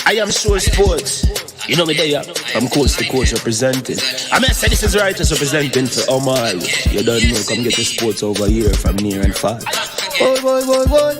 I am sure sports. You know me there, from coast to coast representing. I mean, I say this is righteous representing for Omar. You don't know, come get the sports over here from near and far. Boy.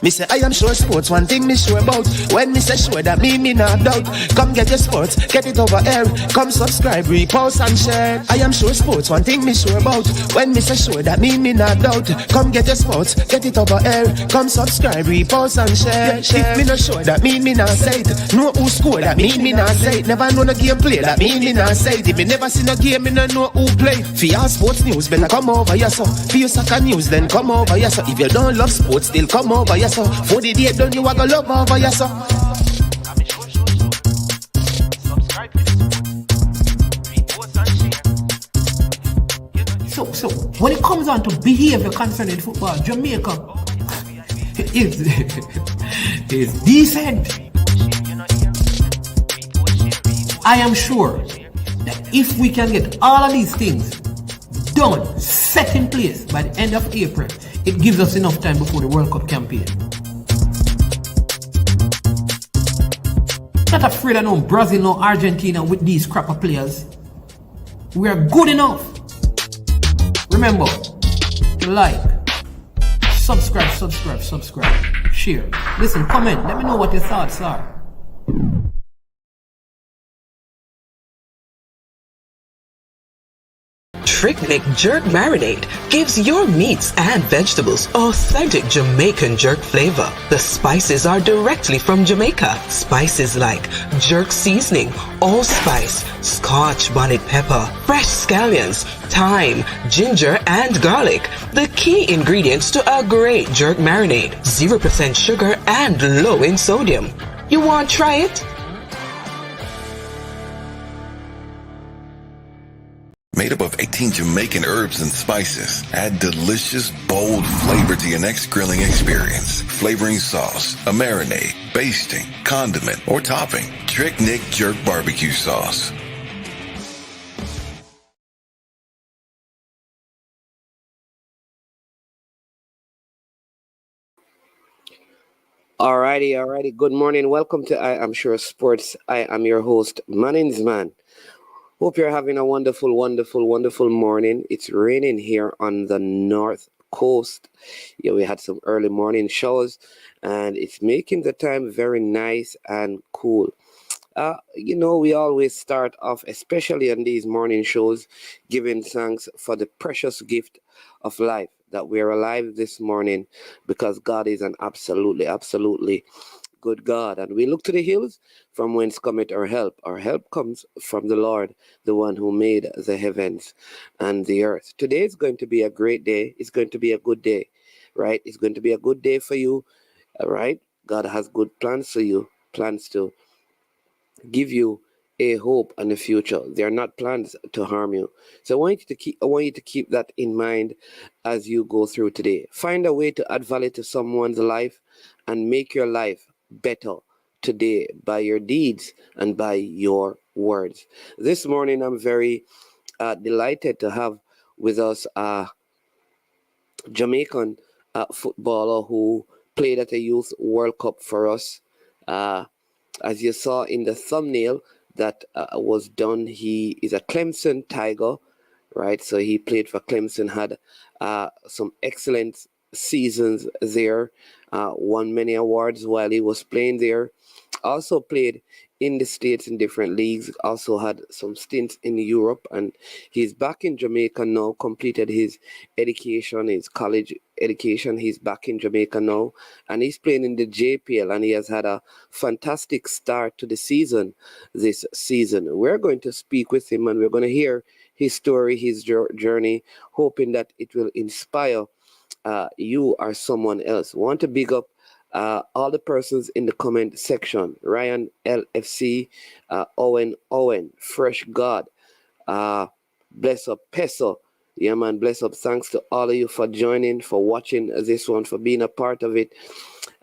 Me say I am sure sports, one thing me sure about. When me say sure, that me not doubt. Come get your sports, get it over here. Come subscribe, repost and share. I am sure sports, one thing me sure about. When me say sure, that me not doubt. Come get your sports, get it over here. Come subscribe, repost and share. If me not sure, that me not say it. Know who score, that me not say it. Never know no game play, that me not say it. If me never see no game, me no know who play. For your sports news, better come over here so. For your soccer news, then come over here so. If you don't love sports, still come over here so. For the date done, you are gonna love over here so. So when it comes on to behavior concerning football, Jamaica is decent. I am sure that if we can get all of these things done, set in place by the end of April, it gives us enough time before the World Cup campaign. Not afraid of no Brazil, no Argentina with these crapper players. We are good enough. Remember to like, subscribe, share. Listen, comment, let me know what your thoughts are. Trick Jerk Marinade gives your meats and vegetables authentic Jamaican jerk flavor. The spices are directly from Jamaica. Spices like jerk seasoning, allspice, Scotch bonnet pepper, fresh scallions, thyme, ginger, and garlic. The key ingredients to a great jerk marinade. 0% sugar and low in sodium. You want to try it? Made up of 18 Jamaican herbs and spices. Add delicious, bold flavor to your next grilling experience. Flavoring sauce, a marinade, basting, condiment, or topping. Trick Nick Jerk Barbecue Sauce. Alrighty. Good morning. Welcome to I Am Sure Sports. I am your host, Maninsman. Hope you're having a wonderful morning. It's raining here on the north coast. Yeah, we had some early morning showers, and it's making the time very nice and cool. We always start off, especially on these morning shows, giving thanks for the precious gift of life, that we're alive this morning, because God is an absolutely good God. And we look to the hills from whence cometh our help. Our help comes from the Lord, the one who made the heavens and the earth. Today is going to be a great day. It's going to be a good day, right? It's going to be a good day for you, all right? God has good plans for you, plans to give you a hope and a future. They are not plans to harm you. So I want you to keep that in mind as you go through today. Find a way to add value to someone's life and make your life better today by your deeds and by your words. This morning, I'm very delighted to have with us a Jamaican footballer who played at a Youth World Cup for us. As you saw in the thumbnail that was done, he is a Clemson Tiger, right? So he played for Clemson, had some excellent seasons there, won many awards while he was playing there. Also played in the States in different leagues, also had some stints in Europe, and he's back in Jamaica now, completed his education, his college education. He's back in Jamaica now, and he's playing in the JPL, and he has had a fantastic start to the season this season. We're going to speak with him, and we're going to hear his story, his journey, hoping that it will inspire you or someone else. Want to big up all the persons in the comment section: Ryan LFC, Owen, Fresh God, bless up Peso. Yeah, man, bless up. Thanks to all of you for joining, for watching this one, for being a part of it.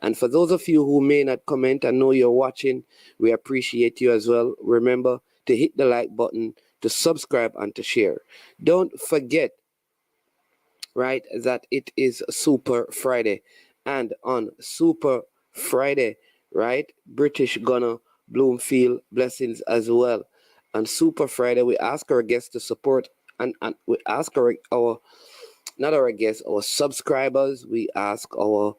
And for those of you who may not comment, I know you're watching, we appreciate you as well. Remember to hit the like button, to subscribe, and to share. Don't forget, right, that it is Super Friday. And on Super Friday, right? British Gunner, Bloomfield, blessings as well. On Super Friday, we ask our guests to support, and we ask our not our guests, our subscribers, we ask our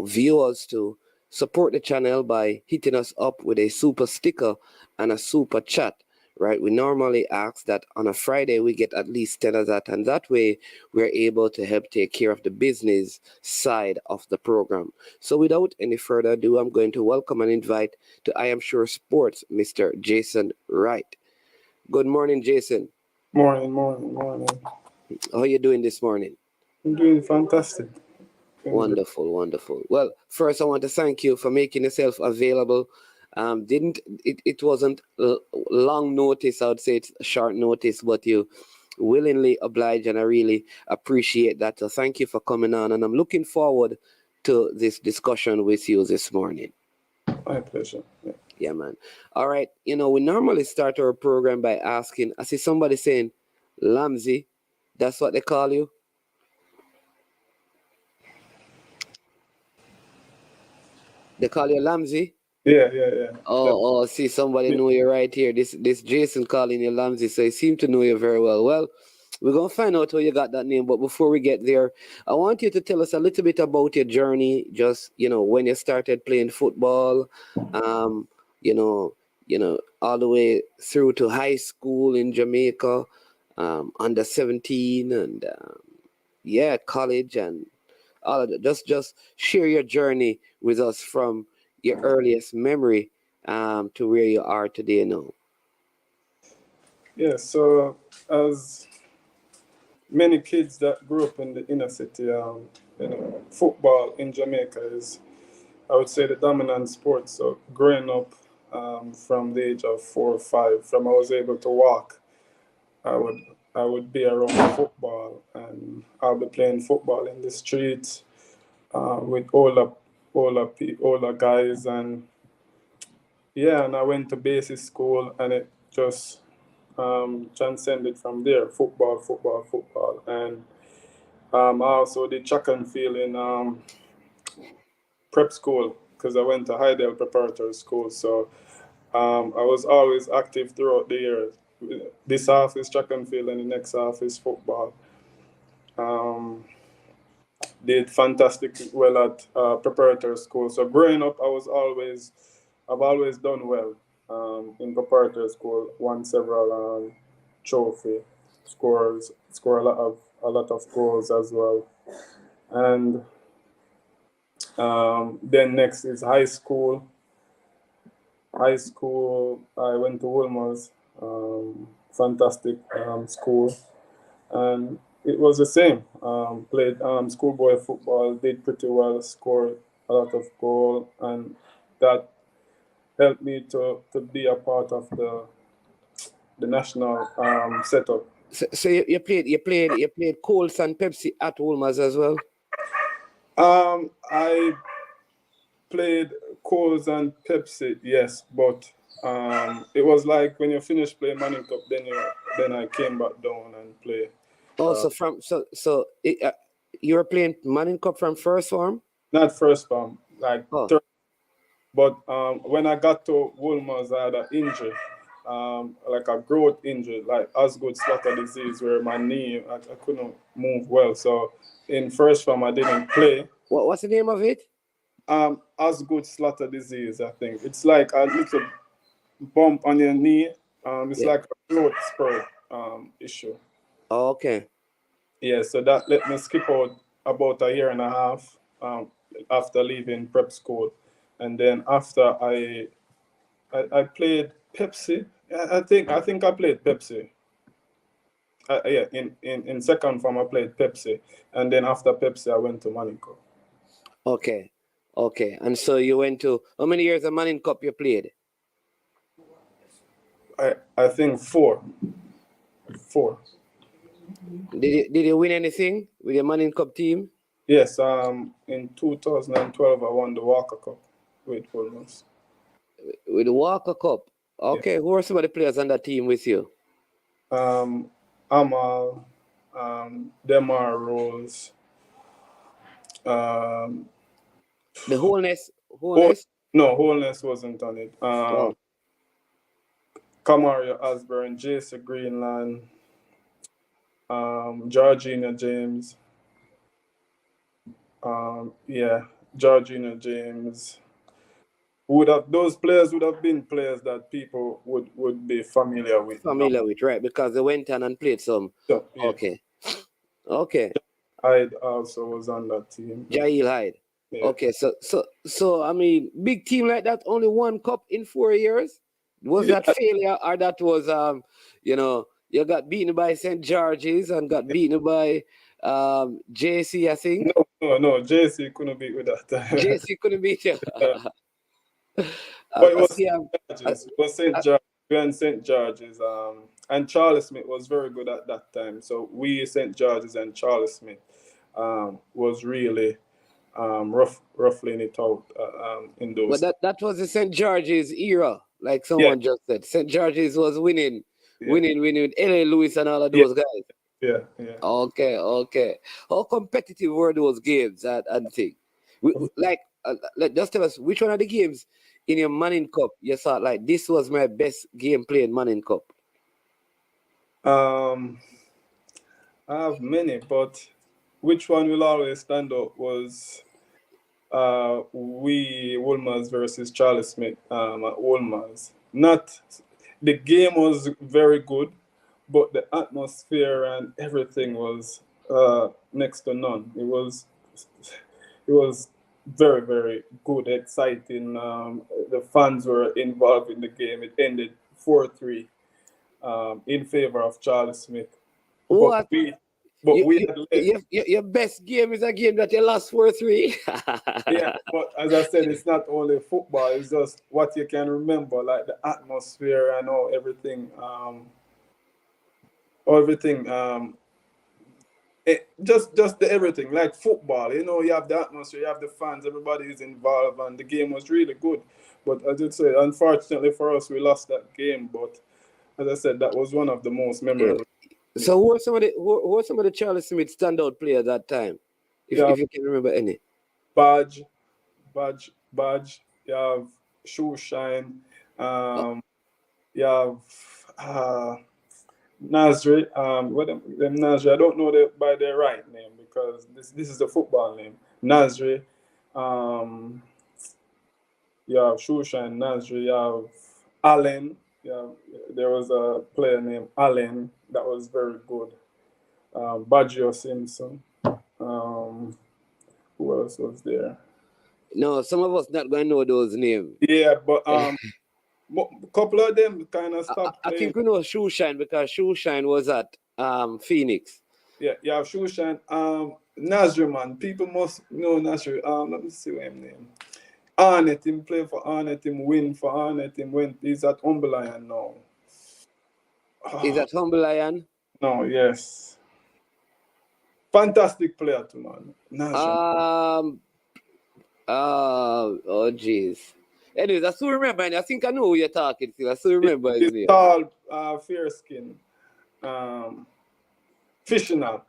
viewers to support the channel by hitting us up with a super sticker and a super chat. Right, we normally ask that on a Friday we get at least 10 of that, and that way we're able to help take care of the business side of the program. So, without any further ado, I'm going to welcome and invite to I Am Sure Sports, Mr. Jason Wright. Good morning, Jason. Morning. How are you doing this morning? I'm doing fantastic. Wonderful. Well, first I want to thank you for making yourself available. Didn't it? It wasn't long notice. I would say it's short notice, but you willingly obliged, and I really appreciate that. So thank you for coming on, and I'm looking forward to this discussion with you this morning. My pleasure. Yeah. Yeah, man. All right. We normally start our program by asking. I see somebody saying, "Lamzi," that's what they call you. They call you Lamzi. Yeah. See, somebody know you right here. This Jason calling you Lamzi, so he seemed to know you very well. Well, we're gonna find out how you got that name, but before we get there, I want you to tell us a little bit about your journey. Just when you started playing football, you know, all the way through to high school in Jamaica, under 17, and college and all of that. Just share your journey with us from your earliest memory to where you are today now. Yeah. So as many kids that grew up in the inner city, football in Jamaica is, I would say, the dominant sport. So growing up, from the age of 4 or 5, from I was able to walk, I would I would be around football, and I'll be playing football in the streets with older guys, and yeah, and I went to basic school, and it just transcended from there. Football, and I also did track and field in prep school because I went to Hydel Preparatory School. So I was always active throughout the year. This half is track and field, and the next half is football. Um, did fantastic well at preparatory school. So growing up, I've always done well in preparatory school. Won several trophy, score a lot of goals as well, and then next is high school. High school, I went to Wolmer's, fantastic school, and it was the same. Played schoolboy football, did pretty well, scored a lot of goal, and that helped me to be a part of the national setup. So you played Colts and Pepsi at Wolmer's as well. I played Coles and Pepsi, yes, but it was like when you finish playing Manning Cup, then I came back down and play. Oh, you were playing Manning Cup from first form? Not first form, like Oh. third. But when I got to Wolmer's, I had an injury, like a growth injury, like Osgood slaughter disease, where my knee, I couldn't move well. So in first form, I didn't play. What's the name of it? Osgood slaughter disease, I think. It's like a little bump on your knee. It's like a growth spurt issue. Oh, okay. Yeah, so that let me skip out about a year and a half after leaving prep school. And then after I played Pepsi. I think I played Pepsi. In second form I played Pepsi, and then after Pepsi I went to Manning Cup. Okay. And so you went to how many years of Manning Cup you played? I think 4. Did you win anything with your Manning Cup team? Yes. In 2012 I won the Walker Cup with Wolmer's. With the Walker Cup. Okay. Yeah. Who are some of the players on that team with you? Amal, Demar Rose. The wholeness Wholeness? No, Wholeness wasn't on it. Oh. Kamario Osborne, Jason Greenland, Georgina James. Georgina James. Those players would have been players that people would be familiar with. Familiar with, right? Because they went on and played some. So, yeah. Okay. Hyde also was on that team. Jail Hyde. Yeah. Okay, so I mean, big team like that, only one cup in 4 years. Was that failure, or that was you got beaten by St. George's and got beaten by JC, I think. No, JC couldn't beat with that. JC couldn't beat you. But it was St. George. We and St. George's, and Charlie Smith was very good at that time. So we St. George's and Charlie Smith was really roughing it out in those. But that was the St. George's era, like someone just said. St. George's was winning with L.A. Lewis and all of those guys. Yeah. Okay. How competitive were those games? I think. Just tell us which one of the games in your Manning Cup you thought like this was my best game played Manning Cup. I have many, but which one will always stand out was Wolmer's versus Charlie Smith at Wolmer's. The game was very good, but the atmosphere and everything was next to none. It was very, very good, exciting. The fans were involved in the game. It ended 4-3 in favor of Charlie Smith. What? Your best game is a game that you lost 4-3. Yeah, but as I said, it's not only football. It's just what you can remember, like the atmosphere and everything. Just the everything, like football. You have the atmosphere, you have the fans, everybody is involved, and the game was really good. But as I said, unfortunately for us, we lost that game. But as I said, that was one of the most memorable. So who are some of the Charlie Smith standout players that time? If you can remember any. Badge. You have Shoeshine. You have Nasri. Nasri. I don't know by their right name because this is the football name. Nasri. You have Shoeshine, Nasri. You have Allen. There was a player named Allen that was very good. Baggio Simpson. Who else was there? No, some of us not going to know those names. Yeah, but a couple of them kind of stopped playing. I think we know Shoeshine because Shoeshine was at Phoenix. Yeah, you have Shoeshine. Nasri, man. People must know Nasri. Let me see what his name. Arnett, him play for Arnett, him win for Arnett, him win. He's at Humble Lion now. Is that Humble Lion? No, yes. Fantastic player too, man. Nasri. Oh jeez. Anyways, I still remember, and I think I know who you're talking to. I still remember his name. Tall, fair skin. Vishnal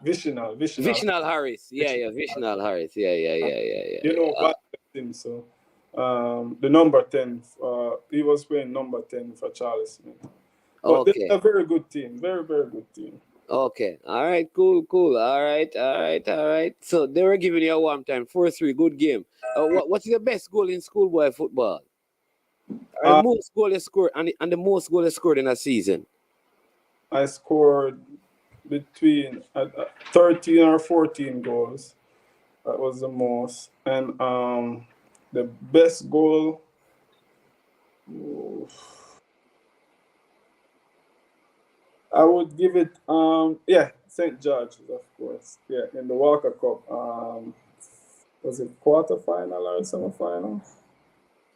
Harris. Yeah, Vishnal Harris. Yeah. You know what him, so the number 10, he was playing number 10 for Charlie Smith. But they're a very good team. Very, very good team. Okay. All right. Cool. All right. So they were giving you a warm time. 4-3. Good game. What's your best goal in schoolboy football? The most goal you scored and the most goal you scored in a season? I scored between 13 or 14 goals. That was the most. And the best goal, I would give it, St. George's, of course. Yeah, in the Walker Cup. Was it quarterfinal or semifinal?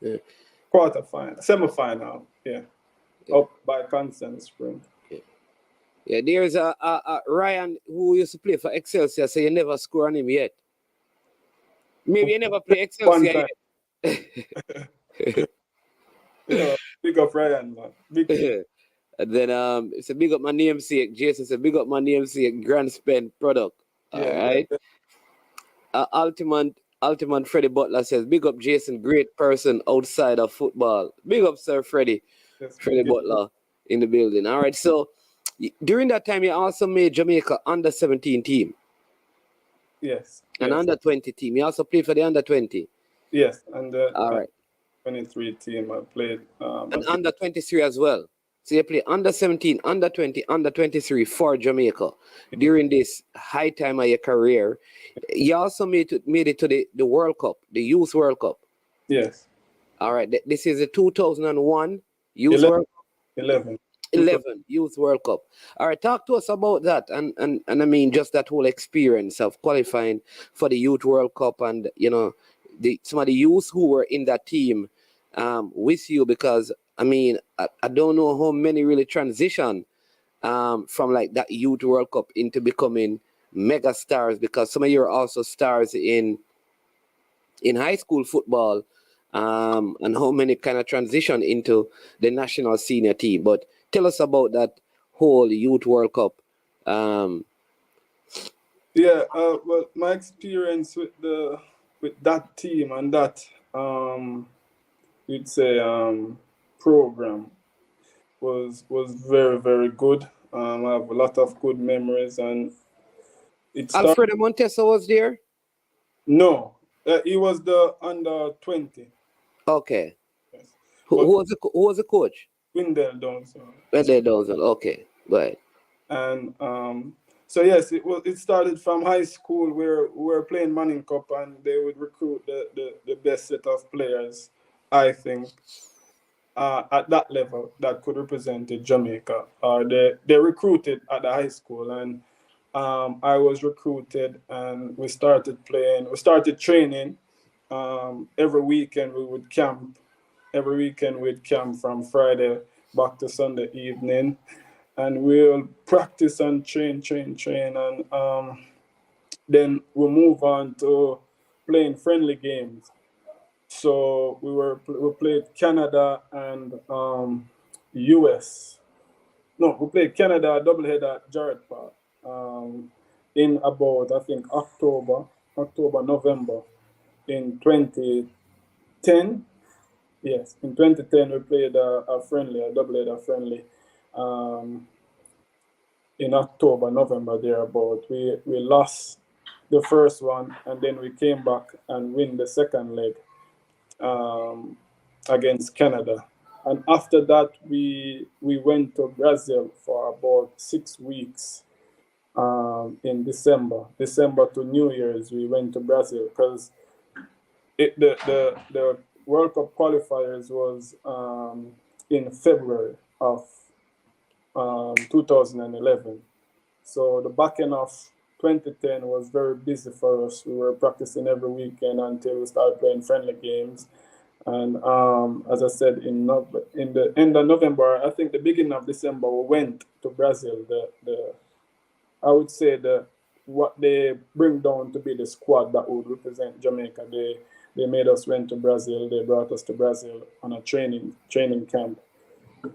Yeah. Semifinal, yeah. Up by Constant Spring. Yeah, there's a Ryan who used to play for Excelsior, so you never score on him yet. Maybe you never play Excelsior yet. Big up Ryan, man. Big. And then it's a big up my namesake, Jason. It's a big up my namesake, Grand Spend product. All right. Ultimate Freddie Butler says, big up Jason, great person outside of football. Big up, Sir Freddie. Yes, Freddie Butler in the building. All right, so during that time, you also made Jamaica under 17 team yes, and yes, under 20 team. You also played for the under 20. yes. And the All right. 23 team I played. And under 23 as well. So you play under 17, under 20, under 23 for Jamaica during this high time of your career. You also made it to the World Cup, the Youth World Cup. Yes. All right. This is the 2001 Youth 11. World Cup. 11. 11 Youth World Cup. All right, talk to us about that, and I mean just that whole experience of qualifying for the Youth World Cup, and you know, some of the youths who were in that team with you, because I mean I don't know how many really transition from like that Youth World Cup into becoming mega stars, because some of you are also stars in high school football, and how many kind of transition into the national senior team. But tell us about that whole Youth World Cup. Yeah, well, my experience with that team and that you'd say program was very, very good. I have a lot of good memories, and it started. Alfredo Montesa was there? No, he was the under 20. Okay. Yes. Who was the coach? Wendell Downson. Wendell Downson. Okay, right. And so yes, it started from high school where we were playing Manning Cup, and they would recruit the best set of players, I think, at that level that could represent Jamaica. They recruited at the high school, and I was recruited, and we started training. Every weekend we would camp. Every weekend we'd camp from Friday back to Sunday evening, and we'll practice and train, and then we'll move on to playing friendly games. So we played Canada and US. No, we played Canada doubleheader at Jarrett Park in about, I think, November in 2010. Yes, in 2010 we played a doubleheader friendly in October, November thereabout. We lost the first one, and then we came back and win the second leg against Canada. And after that, we went to Brazil for about 6 weeks in December to New Year's. We went to Brazil because the World Cup qualifiers was in February of 2011. So the back end of 2010 was very busy for us. We were practicing every weekend until we started playing friendly games. And as I said, in the end of November, I think the beginning of December, we went to Brazil. I would say what they bring down to be the squad that would represent Jamaica. They made us went to Brazil. They brought us to Brazil on a training camp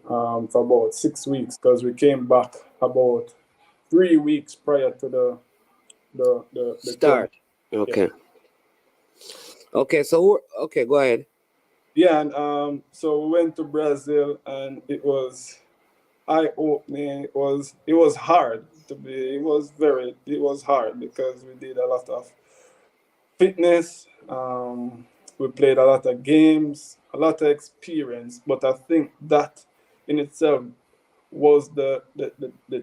for about 6 weeks, because we came back about 3 weeks prior to the start. Okay. Yeah. Okay. So go ahead. Yeah, and so we went to Brazil, and it was eye-opening. It was hard to be. It was hard because we did a lot of fitness. We played a lot of games, a lot of experience. But I think that in itself was the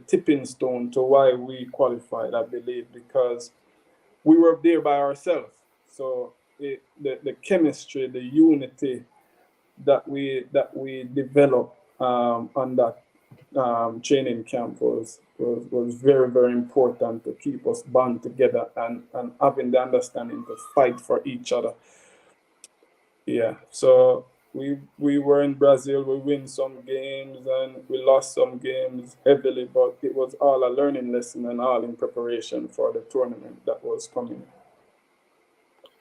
tipping stone to why we qualified, I believe, because we were there by ourselves. So the chemistry, the unity that we developed on that training camp was very, very important to keep us bond together and having the understanding to fight for each other. Yeah, so we were in Brazil. We win some games and we lost some games heavily, but it was all a learning lesson and all in preparation for the tournament that was coming.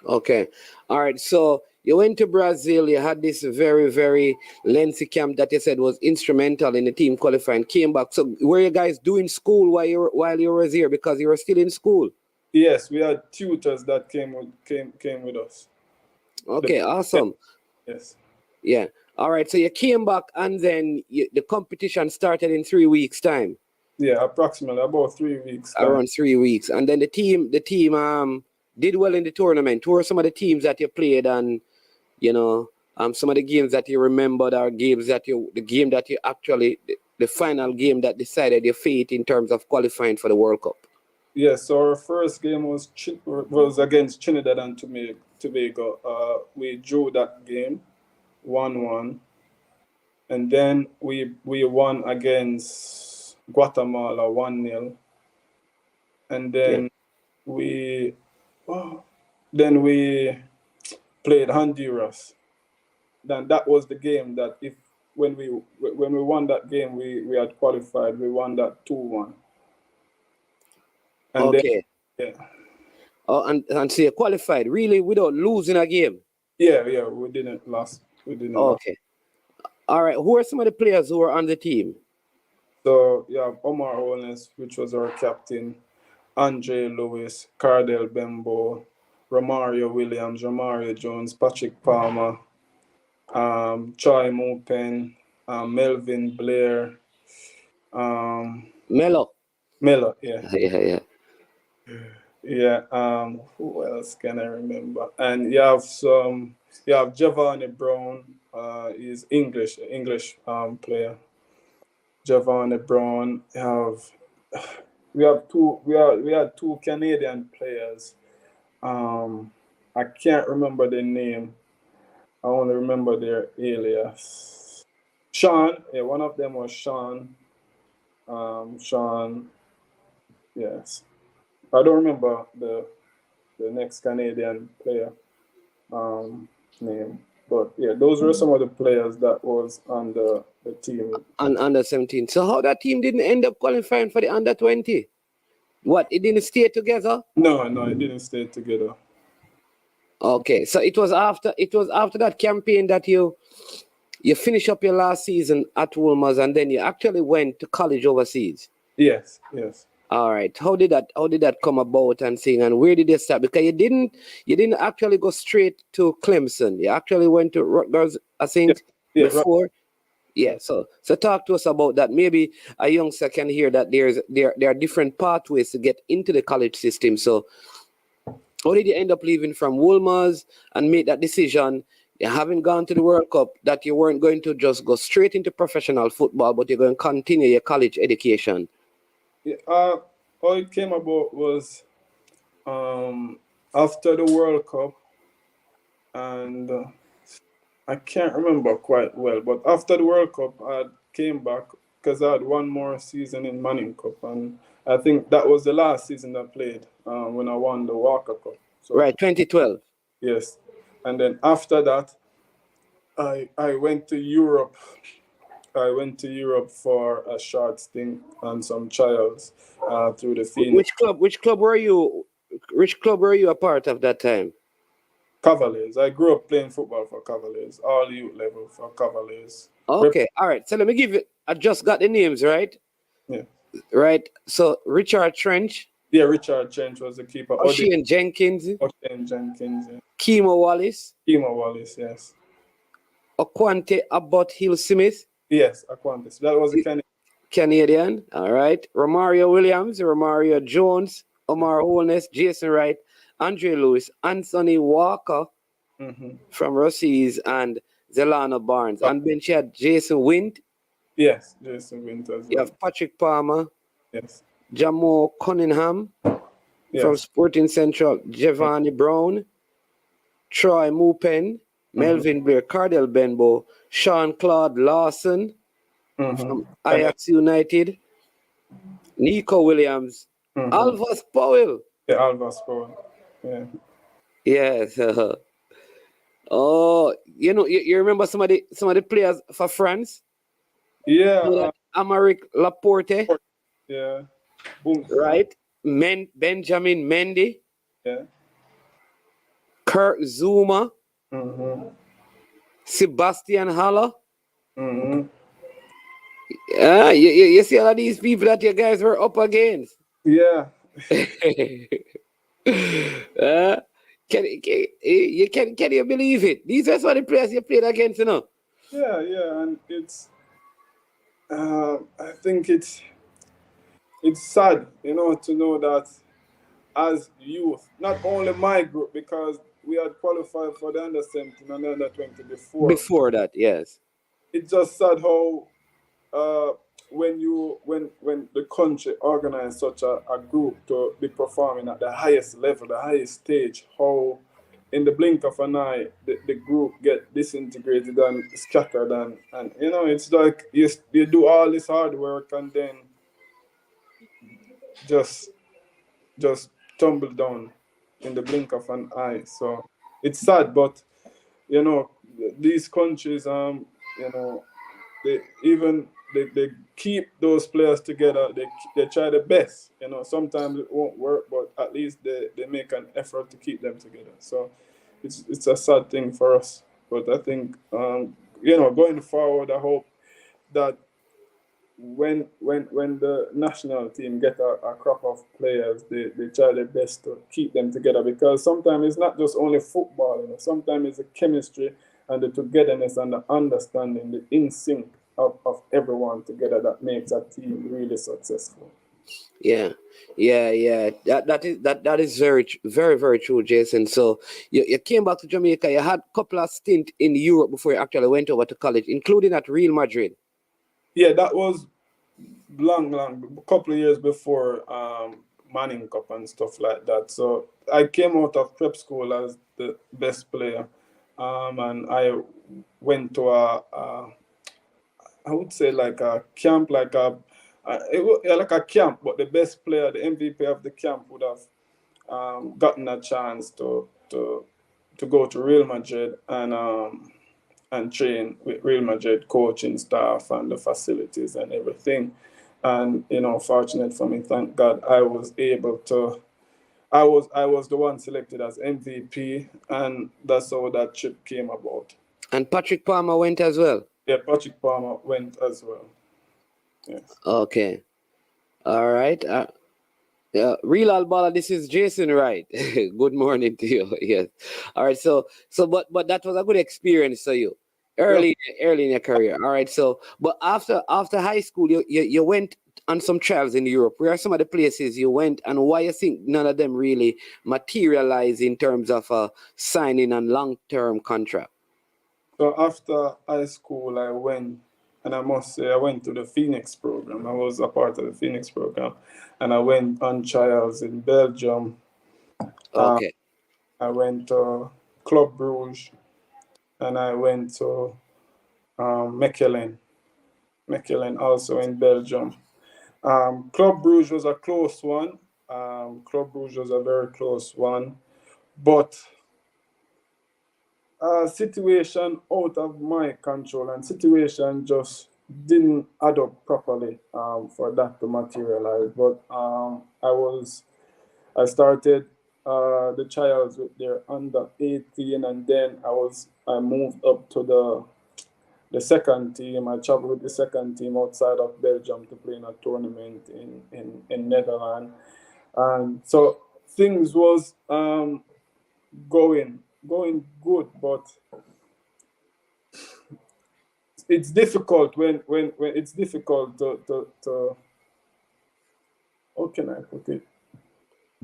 Okay. All right. So you went to Brazil. You had this very, very lengthy camp that you said was instrumental in the team qualifying. Came back. So were you guys doing school while you were there, because you were still in school? Yes, we had tutors that came with us. Okay, awesome. Yes. Yeah. All right. So you came back, and then the competition started in 3 weeks' time. Yeah, approximately about 3 weeks. Around 3 weeks, and then the team did well in the tournament. Who were some of the teams that you played, and some of the games that you remembered, or the game that you actually the final game that decided your fate in terms of qualifying for the World Cup? Yes, so our first game was against Trinidad and Tobago. We drew that game 1-1, and then we won against Guatemala 1-0, and Yeah. we then we played Honduras. Then that was the game that when we won that game, we had qualified. We won that 2-1. And Okay. then Oh, and so you qualified really without losing a game. yeah, we didn't lose. Okay. All right. Who are some of the players who were on the team? So you have Omar Holness, which was our captain, Andre Lewis, Cardell Bembo, Romario Williams, Romario Jones, Patrick Palmer, Troy Mopen, Melvin Blair, Melo. Miller, yeah. Yeah. Yeah, who else can I remember? And you have Giovanni Brown, he's English player. Giovanni Brown. We had two Canadian players. I can't remember their name. I only remember their alias. Sean, yeah, one of them was Sean. Sean, yes. I don't remember the next Canadian player name. But yeah, those were some of the players that was on the team. And under 17. So how that team didn't end up qualifying for the under 20? What, it didn't stay together? No, it didn't stay together. Okay, so it was after that campaign that you finished up your last season at Wolmer's, and then you actually went to college overseas. Yes. All right. How did that come about, and where did you start? Because you didn't actually go straight to Clemson. You actually went to Rutgers, I think, before. Yeah. So talk to us about that. Maybe a youngster can hear that there are different pathways to get into the college system. So how did you end up leaving from Wolmer's and make that decision? You haven't gone to the World Cup, that you weren't going to just go straight into professional football, but you're going to continue your college education. Yeah, how it came about was after the World Cup, and I can't remember quite well, but after the World Cup, I came back because I had one more season in Manning Cup, and I think that was the last season I played when I won the Walker Cup. So, right, 2012. Yes, and then after that, I went to Europe. I went to Europe for a short stint and some trials through the Phoenix. Which club were you? Which club were you a part of that time? Cavaliers. I grew up playing football for Cavaliers, all youth level for Cavaliers. Okay, all right. So let me give you. I just got the names right. Yeah. Right. So Richard Trench. Yeah, Richard Trench was the keeper. Ocean Jenkins. Yeah. Kemo Wallace, yes. Okwante Abbott Hill Smith. Yes, Aquantis. That was a Canadian. All right. Romario Williams, Romario Jones, Omar Holness, Jason Wright, Andre Lewis, Anthony Walker from Rossies, and Zelano Barnes. And then she had Jason Wint. Yes, Jason Wint as well. You have Patrick Palmer. Yes. Jamo Cunningham from Sporting Central, Giovanni Brown, Troy Mopen, Melvin Blair, Cardell Benbow, Sean Claude Lawson from Ajax United, Nico Williams, Alvas Powell. Yeah, Alvas Powell. Yeah. Yes. Oh, you remember some of the players for France? Yeah. Amaric Laporte. Yeah. Boom. Right. Benjamin Mendy. Yeah. Kurt Zuma. Sebastian Haller. Yeah, you see all of these people that you guys were up against. Yeah. Uh, can you believe it? These are some of the players you played against, you know. Yeah, and I think it's sad, to know that as youth, not only my group, because we had qualified for the under 17 and the under 20 before. Before that, yes. It's just sad how uh, when the country organized such a group to be performing at the highest level, the highest stage, how in the blink of an eye the group get disintegrated and scattered, and it's like you do all this hard work and then just just tumble down in the blink of an eye. So it's sad, but you know these countries, they even they keep those players together. They try their best. Sometimes it won't work, but at least they make an effort to keep them together. So it's a sad thing for us. But I think going forward, I hope that when the national team get a crop of players, they try their best to keep them together, because sometimes it's not just only football. Sometimes it's the chemistry and the togetherness and the understanding, the in sync of everyone together that makes a team really successful. Yeah, yeah. That is very, very true, Jason. So you came back to Jamaica. You had a couple of stints in Europe before you actually went over to college, including at Real Madrid. Yeah, that was long, a couple of years before Manning Cup and stuff like that. So I came out of prep school as the best player, and I went to I would say like a camp, like a camp, but the best player, the MVP of the camp, would have gotten a chance to go to Real Madrid and train with Real Madrid coaching staff and the facilities and everything. And fortunate for me, thank God, I was able to. I was the one selected as MVP, and that's how that trip came about. And Patrick Palmer went as well. Yeah, Patrick Palmer went as well. Yes. Okay. All right. Real Albala, this is Jason Wright. Good morning to you. Yes. All right. But that was a good experience for you early in your career. All right. So, but after high school, you went on some trials in Europe. Where are some of the places you went, and why you think none of them really materialize in terms of signing a long-term contract? So after high school, I went, and I must say, I went to the Phoenix program. I was a part of the Phoenix program, and I went on trials in Belgium. Okay. I went to Club Bruges, and I went to Mechelen also in Belgium. Club Bruges was a close one. Club Bruges was a very close one, but situation out of my control, and situation just didn't add up properly for that to materialize. But I started the trials with their under 18, and then I moved up to the second team. I traveled with the second team outside of Belgium to play in a tournament in Netherlands, and so things was going good, but it's difficult when it's difficult to how can I put it?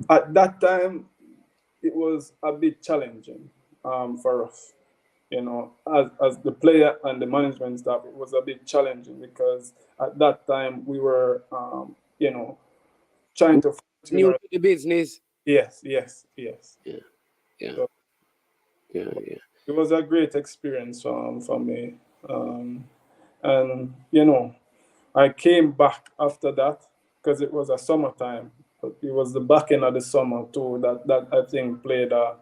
At that time, it was a bit challenging for us. As the player and the management staff, it was a bit challenging because at that time we were, trying to. New to the business. Yes. Yeah. So Yeah. it was a great experience for me, and I came back after that because it was a summertime. But it was the back end of the summer too that I think played a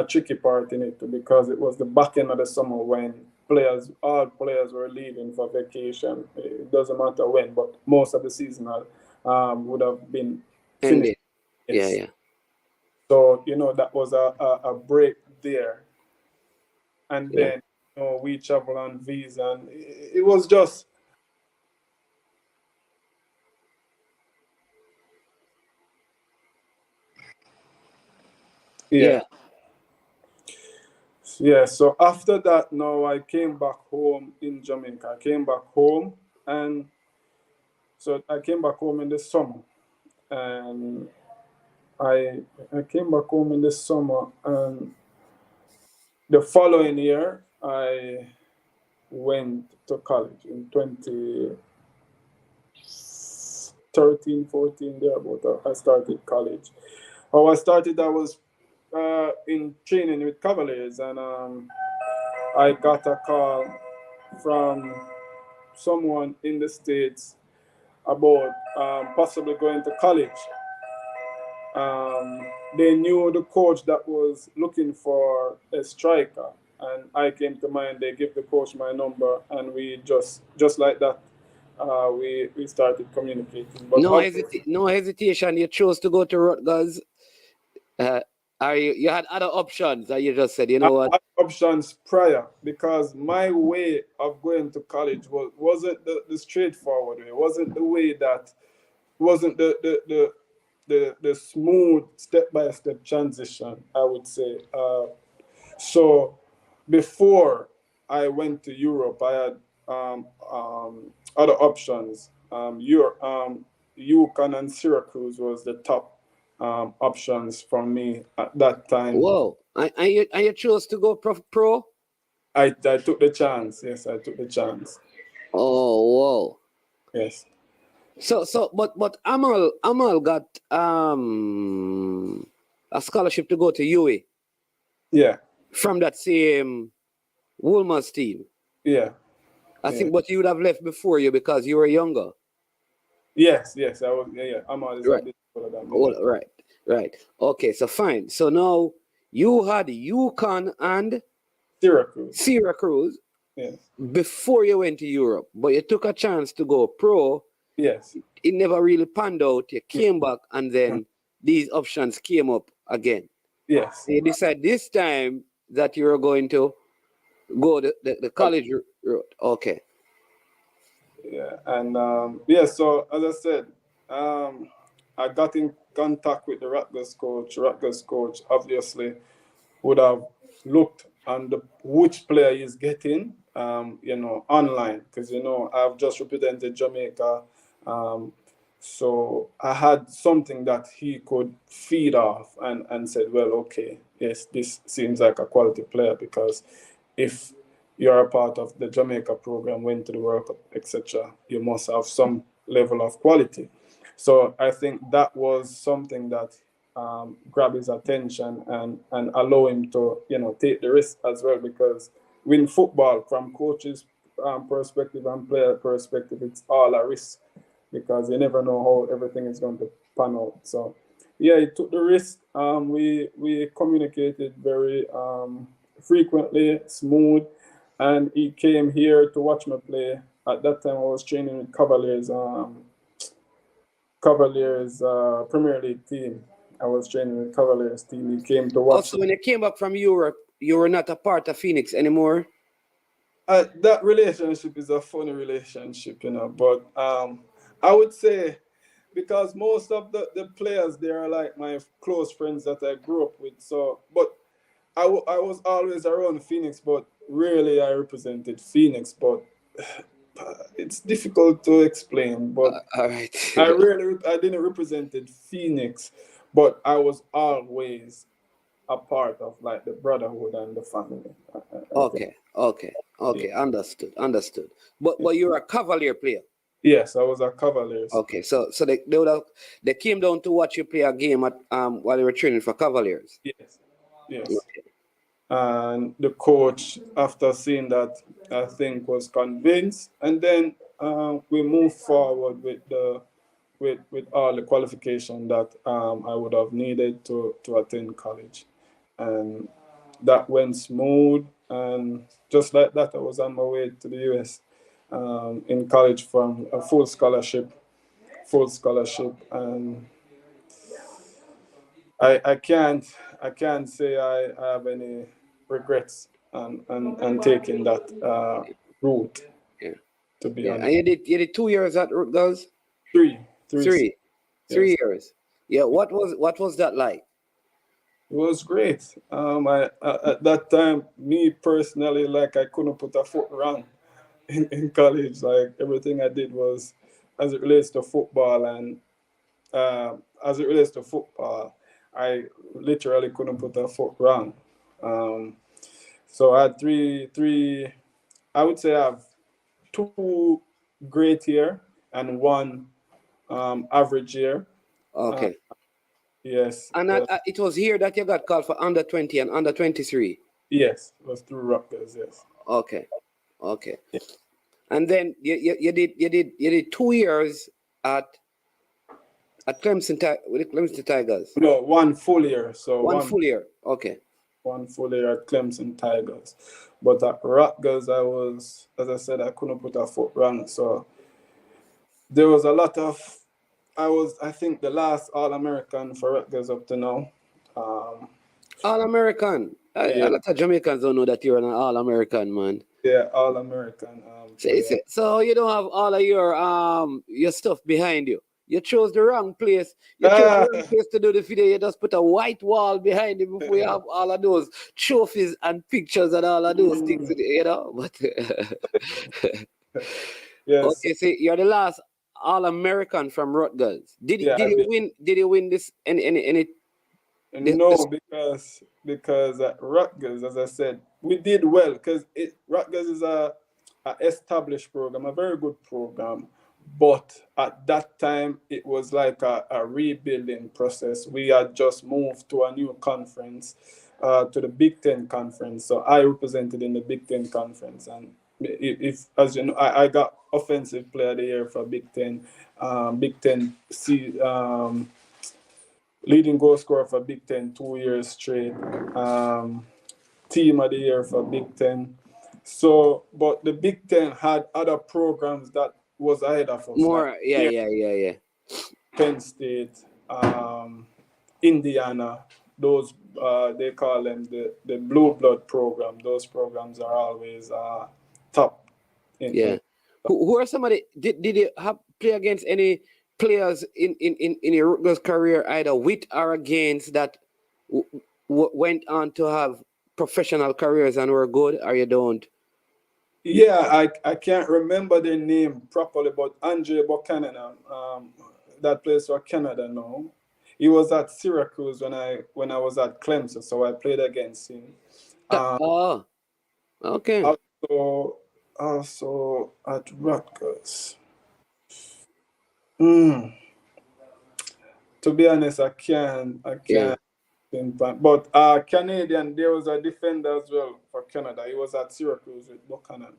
tricky part in it too, because it was the back end of the summer when all players were leaving for vacation. It doesn't matter when, but most of the season would have been finished. Ended. Yeah. So that was a break there, and then we travel on visa, and it was just. Yeah. Yeah, so after that, now I came back home in Jamaica. I came back home, and so I came back home in the summer, and I came back home in the summer, and the following year I went to college in 2013, 14 there about I started college. How I started, I was in training with Cavaliers, and I got a call from someone in the States about possibly going to college. They knew the coach that was looking for a striker, and I came to mind. They gave the coach my number, and we just like that, we started communicating. But No hesitation. You chose to go to Rutgers. Are you had other options, or you just said, you know what? I had options prior, because my way of going to college wasn't the straightforward way. Wasn't the way that wasn't the smooth step by step transition, I would say. So before I went to Europe, I had other options. UConn and Syracuse was the top options for me at that time. Whoa! And you chose to go pro? I took the chance. Yes, I took the chance. Oh, whoa! Yes. But Amal got a scholarship to go to UA. Yeah. From that same Woolman's team. Yeah. I think, but you would have left before you because you were younger. Yes, I was. Yeah. Amal is right. a bit older than me. Oh, right. Okay, so fine. So now you had UConn and Syracuse. Yes. Before you went to Europe, but you took a chance to go pro. Yes. It never really panned out. You came back, and then these options came up again. Yes. So you decide this time that you're going to go the college route. Okay. Yeah, and so as I said, I got in contact with the Rutgers coach. Rutgers coach obviously would have looked on which player he's getting, online, because I've just represented Jamaica, so I had something that he could feed off, and said, well, okay, yes, this seems like a quality player, because if you're a part of the Jamaica program, went to the World Cup, etc., you must have some level of quality. So I think that was something that grab his attention, and allow him to take the risk as well, because in football, from coaches perspective and player perspective, it's all a risk, because you never know how everything is going to pan out. So yeah, he took the risk. We communicated very frequently, smooth, and he came here to watch me play. At that time, I was training with Cavaliers Premier League team. I was training with Cavaliers team. He came to watch. Also, when you came back from Europe, you were not a part of Phoenix anymore. That relationship is a funny relationship, but I would say, because most of the players, they are like my close friends that I grew up with. So, but I was always around Phoenix, but rarely I represented Phoenix. But it's difficult to explain. But all right. I didn't represent Phoenix, but I was always a part of like the brotherhood and the family. Okay. Yeah. Understood. But you're a Cavalier player. Yes, I was a Cavaliers. Okay, so they came down to watch you play a game at while you were training for Cavaliers. Yes. Okay. And the coach, after seeing that, I think was convinced, and then we moved forward with all the qualification that I would have needed to attend college, and that went smooth. And just like that, I was on my way to the US in college from a full scholarship, and I can't say I have any regrets and taking that route. Yeah. To be honest. And you did 2 years at Rutgers? Three years. Yeah. What was that like? It was great. At that time, me personally, like I couldn't put a foot wrong in college. Like everything I did was as it relates to football, and as it relates to football, I literally couldn't put a foot wrong. Um, so I had three. I would say I have two great year and one average year. Uh, Okay. yes, And it was here that you got called for under 20 and under 23. yes, it was through Rutgers. Yes. Okay. Okay. And then you did 2 years at with the Clemson Tigers. No, one full year. So One full year. Okay. one full year at Clemson Tigers. But at Rutgers, I was, as I said, I couldn't put a foot wrong. So there was a lot of, I think, the last All American for Rutgers up to now. Um, All American. A yeah, lot of Jamaicans don't know that you're an All American, man. yeah, All American. So you don't have all of your stuff behind you. You chose the wrong place. You chose Ah, the wrong place to do the video. You just put a white wall behind you before you have all of those trophies and pictures and all of those things, you know. But yes, okay, see, you're the last All American from Rutgers. Did yeah. did you win? Did you win this any No, this? because at Rutgers, as I said, we did well because Rutgers is a established program, a very good program. But at that time, it was like a rebuilding process. We had just moved to a new conference, to the Big Ten conference. So I represented in the Big Ten conference, and if as you know, I got offensive player of the year for Big Ten leading goal scorer for Big Ten 2 years straight. Team of the year for Big Ten. So, but the Big Ten had other programs that was ahead of us, like More, yeah. Penn State, Indiana. Those they call them the blue blood program. Those programs are always top. Yeah. Who are somebody? Did you have play against any players in your Rutgers career, either with or against, that went on to have professional careers and were good, or you don't? Yeah, I can't remember their name properly, but Andre Buchanan, that plays for Canada now. He was at Syracuse when I was at Clemson, so I played against him. Oh, okay. Also at Rutgers. To be honest, I can't Yeah. pinpoint. But Canadian, there was a defender as well for Canada. He was at Syracuse with Buchanan.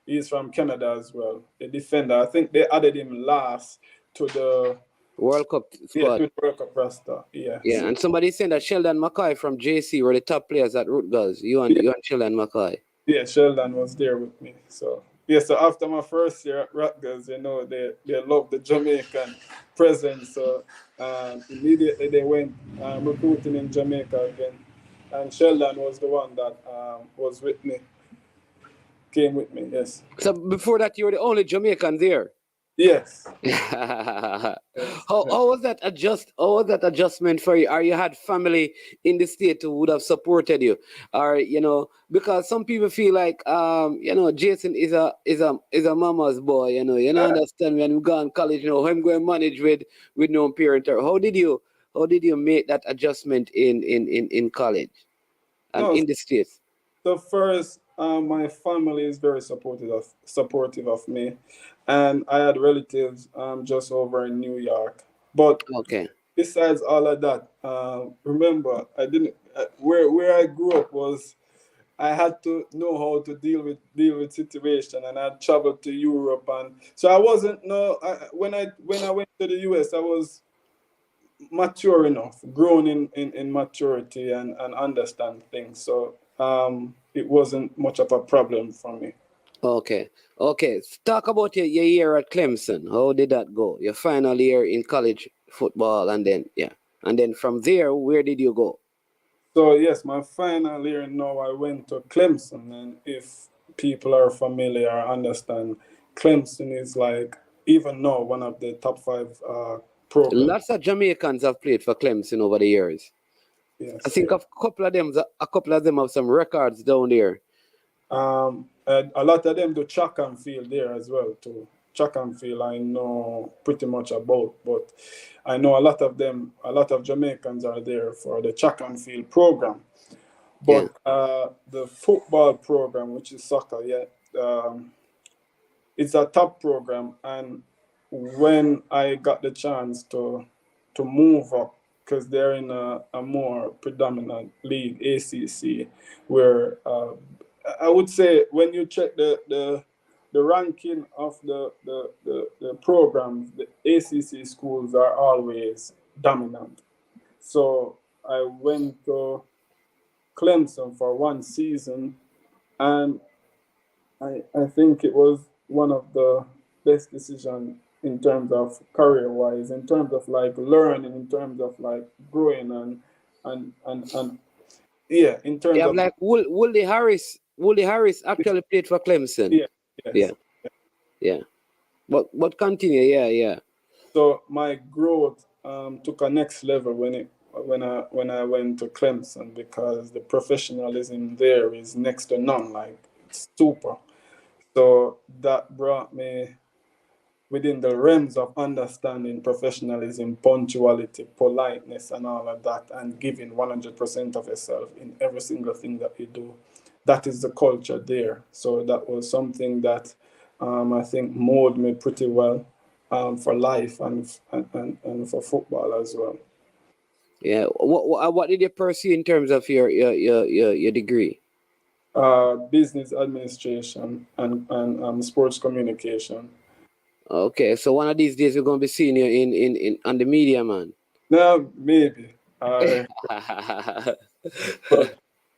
He's from Canada as well. A defender. I think they added him last to the World Cup to squad. the World Cup roster. Yeah. Yeah, and somebody saying that Sheldon McCoy from JC were the top players at Rutgers. You and Sheldon McCoy. Yeah, Sheldon was there with me. So yeah, so after my first year at Rutgers, they love the Jamaican presence. So immediately they went recruiting in Jamaica again. And Sheldon was the one that was with me, came with me, yes. So before that, you were the only Jamaican there. Yes. How was that adjustment for you? Or you had family in the state who would have supported you? Or because some people feel like Jason is a mama's boy, you don't understand when we go in college, I'm going to manage with no parent. How did you make that adjustment in college and in the States? So first, my family is very supportive of me, and I had relatives just over in New York. But Okay. besides all of that, remember, I didn't where I grew up was I had to know how to deal with situation, and I traveled to Europe, and so I wasn't when I went to the US, I was mature enough, grown in maturity and understand things. So it wasn't much of a problem for me. Okay. Talk about your year at Clemson. How did that go? Your final year in college football, and then from there, where did you go? So yes, my final year now I went to Clemson, and if people are familiar or understand, Clemson is like even now one of the top 5 programs. Lots of Jamaicans have played for Clemson over the years. Yes. I think a couple of them have some records down there. And a lot of them do track and field there as well too. Track and field I know pretty much about, but I know a lot of Jamaicans are there for the track and field program. But the football program, which is soccer, it's a top program. And when I got the chance to move up, because they're in a more predominant league, ACC, where I would say when you check the ranking of the programs, the ACC schools are always dominant. So I went to Clemson for one season, and I think it was one of the best decisions in terms of career wise, in terms of like learning, in terms of like growing and yeah, in They terms have of like Wooly Harris. Wooly Harris actually played for Clemson. yes. Yeah. But continue. Yeah. So my growth took a next level when I went to Clemson, because the professionalism there is next to none, like it's super. So that brought me within the realms of understanding professionalism, punctuality, politeness, and all of that, and giving 100% of yourself in every single thing that you do. That is the culture there. So that was something that I think molded me pretty well for life and for football as well. Yeah. What did you pursue in terms of your degree? Business administration and sports communication. Okay, so one of these days we're gonna be seeing you in on the media, man. Now, maybe. But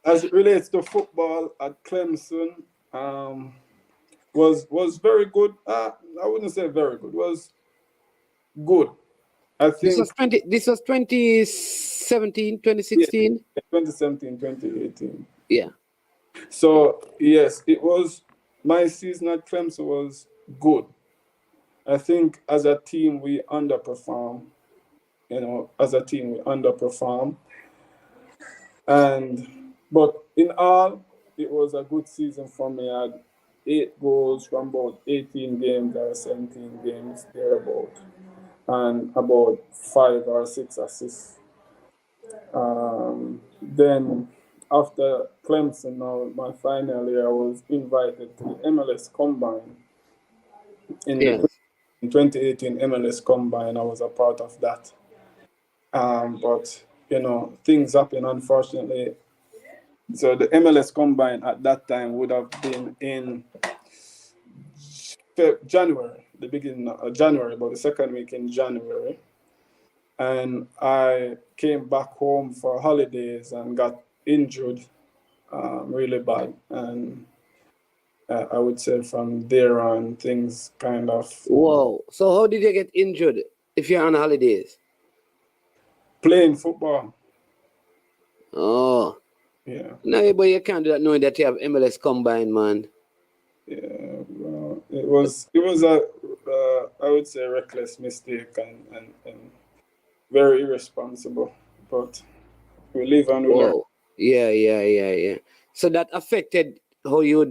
as it relates to football at Clemson, was very good. I wouldn't say very good. Was good. I think This was 2017, 2016? 2017, 2018. Yeah. So yes, it was, my season at Clemson was good. I think as a team we underperform. As a team we underperform. But in all, it was a good season for me. I had 8 goals from about 18 games or 17 games thereabout, and about 5 or 6 assists. Then after Clemson, now my final year, I was invited to the MLS Combine. In Yes. the 2018 MLS Combine, I was a part of that. But things happen, unfortunately. So the MLS Combine at that time would have been in January, the beginning of January, about the second week in January. And I came back home for holidays and got injured really bad. And I would say from there on, things kind of... Whoa. So how did you get injured if you're on holidays? Playing football. Oh. Yeah. No, but you can't do that knowing that you have MLS Combine, man. Yeah, well, it was a I would say reckless mistake and very irresponsible, but we live and we learn. Whoa. Yeah. So that affected how you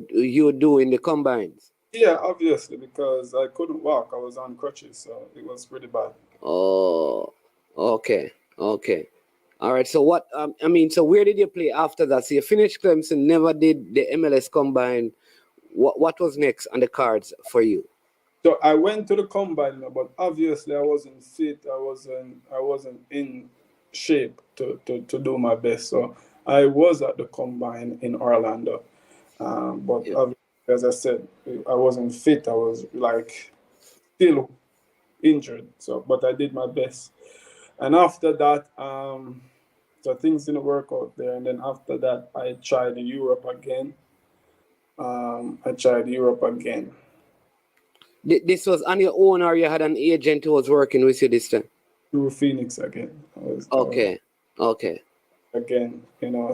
do in the combines. Yeah, obviously, because I couldn't walk. I was on crutches, so it was pretty bad. Oh, okay. All right. So what? So where did you play after that? So you finished Clemson, never did the MLS Combine. What was next on the cards for you? So I went to the combine, but obviously I wasn't fit. I wasn't in shape to do my best. So I was at the combine in Orlando, but obviously, as I said, I wasn't fit. I was like still injured. So, but I did my best. And after that, so things didn't work out there. And then after that, I tried Europe again. This was on your own, or you had an agent who was working with you this time? Through Phoenix again. Okay. Again,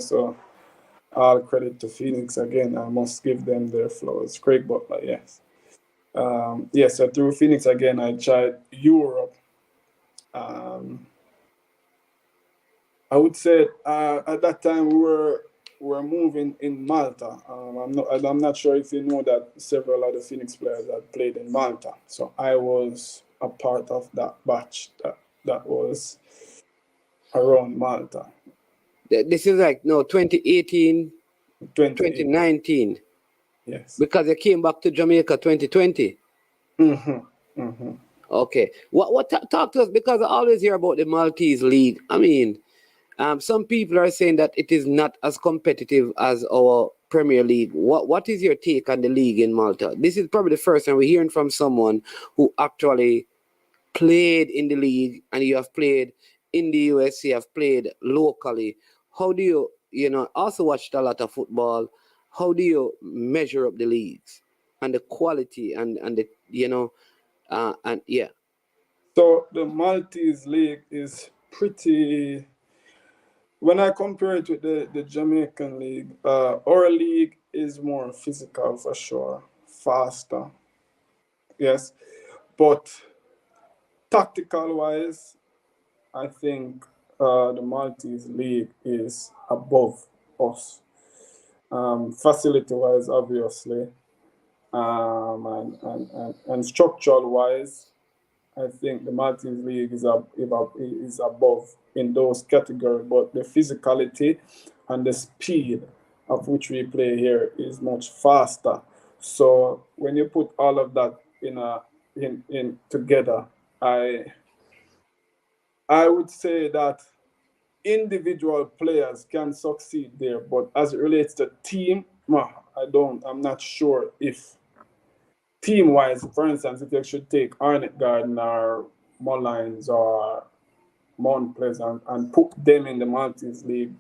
so all credit to Phoenix again. I must give them their flowers. Craig Butler, yes. So through Phoenix again, I tried Europe. I would say at that time we were moving in Malta. I'm not sure if you know that several other Phoenix players had played in Malta. So I was a part of that batch that was around Malta. This is like 2018, 28. 2019, Yes. because you came back to Jamaica 2020. Okay. What talk to us, because I always hear about the Maltese League. I mean, some people are saying that it is not as competitive as our Premier League. What is your take on the league in Malta? This is probably the first time we're hearing from someone who actually played in the league, and you have played in the US, you have played locally. How do you also watched a lot of football? How do you measure up the leagues and the quality and the and yeah. So the Maltese League is pretty. When I compare it with the Jamaican League, our league is more physical for sure, faster. Yes, but tactical wise, I think the Maltese League is above us. Facility wise, obviously, and structural wise, I think the Maltese League is above in those categories. But the physicality and the speed of which we play here is much faster. So when you put all of that in together, I would say that individual players can succeed there, but as it relates to team, I'm not sure if team wise, for instance, if you should take Arnett Garden or Mullines or Mount Pleasant and put them in the Maltese League,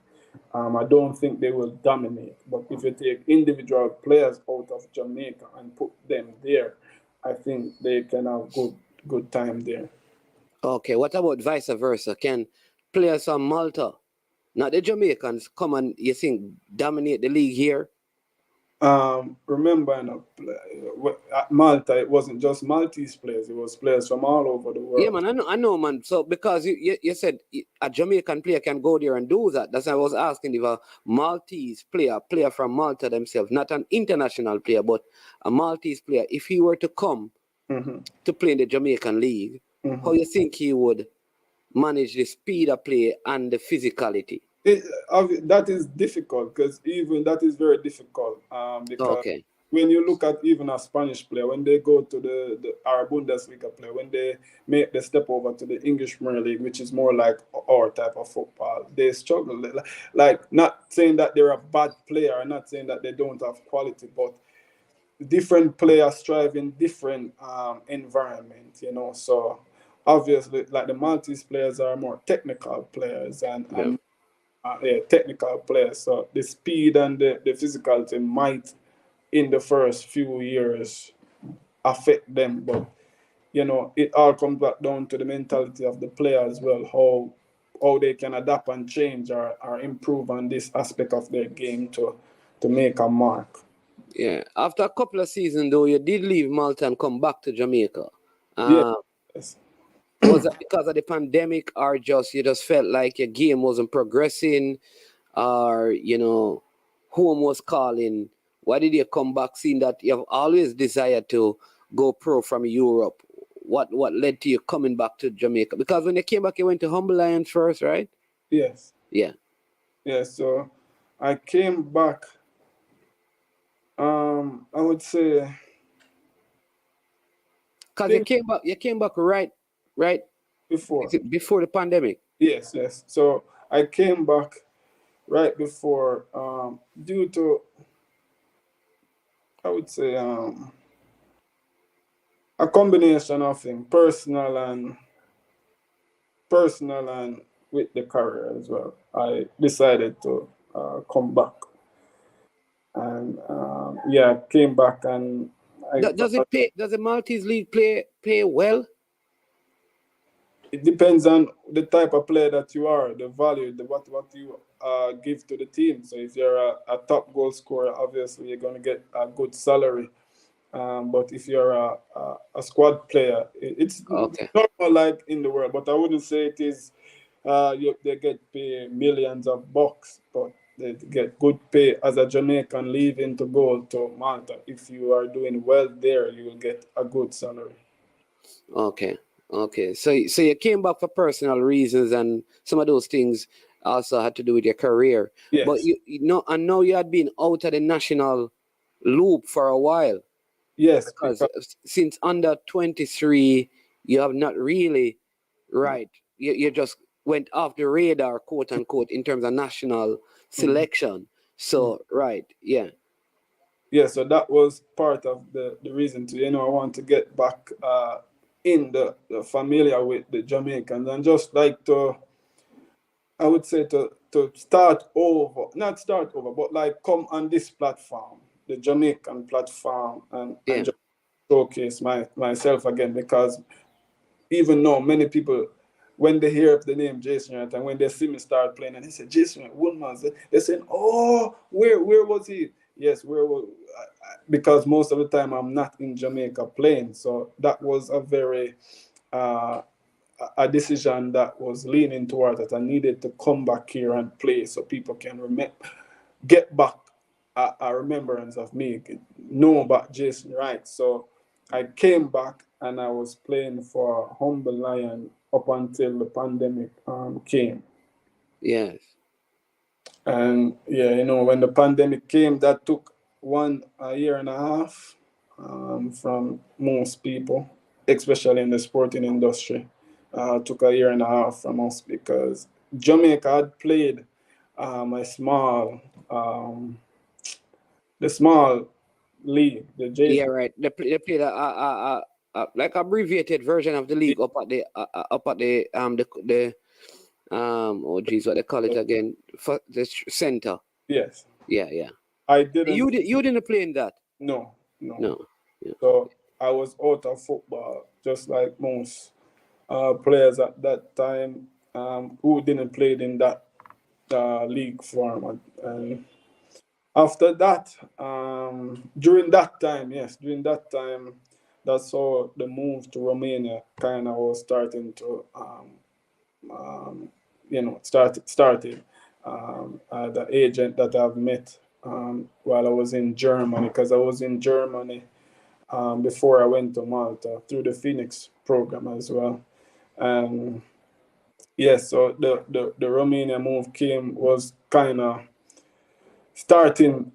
I don't think they will dominate. But if you take individual players out of Jamaica and put them there, I think they can have good time there. Okay, what about vice versa? Can players from Malta, not the Jamaicans, come and you think dominate the league here? Remember, at Malta, it wasn't just Maltese players; it was players from all over the world. Yeah, man, I know, man. So because you said a Jamaican player can go there and do that, that's why I was asking if a Maltese player from Malta themselves, not an international player, but a Maltese player, if he were to come to play in the Jamaican league, how you think he would manage the speed of play and the physicality? That is difficult because even that is very difficult because when you look at even a Spanish player, when they go to our Bundesliga player, when they make the step over to the English Premier League, which is more like our type of football, they struggle. Like, not saying that they're a bad player, not saying that they don't have quality, but different players strive in different environments, So obviously, like the Maltese players are more technical players and technical players. So the speed and the physicality might, in the first few years, affect them. But, it all comes back down to the mentality of the player as well, how they can adapt and change or improve on this aspect of their game to make a mark. Yeah. After a couple of seasons, though, you did leave Malta and come back to Jamaica. Yes. Was that because of the pandemic, or you just felt like your game wasn't progressing, or home was calling? Why did you come back, seeing that you have always desired to go pro from Europe? What led to you coming back to Jamaica? Because when you came back, you went to Humble Lions first, right? Yes. Yeah. Yeah. So I came back. I would say. Because you came back right before the pandemic. Yes. So I came back right before, due to, I would say, a combination of things, personal and with the career as well. I decided to come back, and came back and. Does it pay? Does the Maltese League pay well? It depends on the type of player that you are, the value, what you give to the team. So if you're a top goal scorer, obviously you're going to get a good salary. But if you're a squad player, it's normal like in the world. But I wouldn't say it is They get paid millions of bucks, but they get good pay as a Jamaican leaving to go to Malta. If you are doing well there, you will get a good salary. Okay. Okay. So you came back for personal reasons, and some of those things also had to do with your career. But Yes. you know, I know you had been out of the national loop for a while, Yes, because because since under 23, you have not really, right. You just went off the radar, quote unquote, in terms of national selection. So right, yeah. yeah, so that was part of the reason to, I want to get back in the familiar with the Jamaicans and just like to, I would say to start over, not start over, but like come on this platform, the Jamaican platform, and Yeah. just showcase myself again because even though many people, when they hear of the name Jason Wright and when they see me start playing and they say Jason Wright, Woodman, they're saying, oh, where was he? Yes, where was because most of the time I'm not in Jamaica playing, so that was a very uh, a decision that was leaning toward that I needed to come back here and play so people can get back a remembrance of me, know about Jason Wright. So I came back and I was playing for Humble Lion up until the pandemic came. Yes. And yeah, when the pandemic came, that took a year and a half from most people, especially in the sporting industry. Took a year and a half from us because Jamaica had played a the small league, the Yeah, J. right. They played a like abbreviated version of the league up at the oh geez, what they call it again, for the center. Yes, Yeah, yeah. I didn't. You didn't play in that. No, no. No. Yeah. So I was out of football, just like most players at that time who didn't play in that league format. And after that, during that time, that's how the move to Romania kind of was starting to, started. The agent that I've met while I was in Germany, because I was in Germany before I went to Malta through the Phoenix program as well. And yes, so the Romania move was kind of starting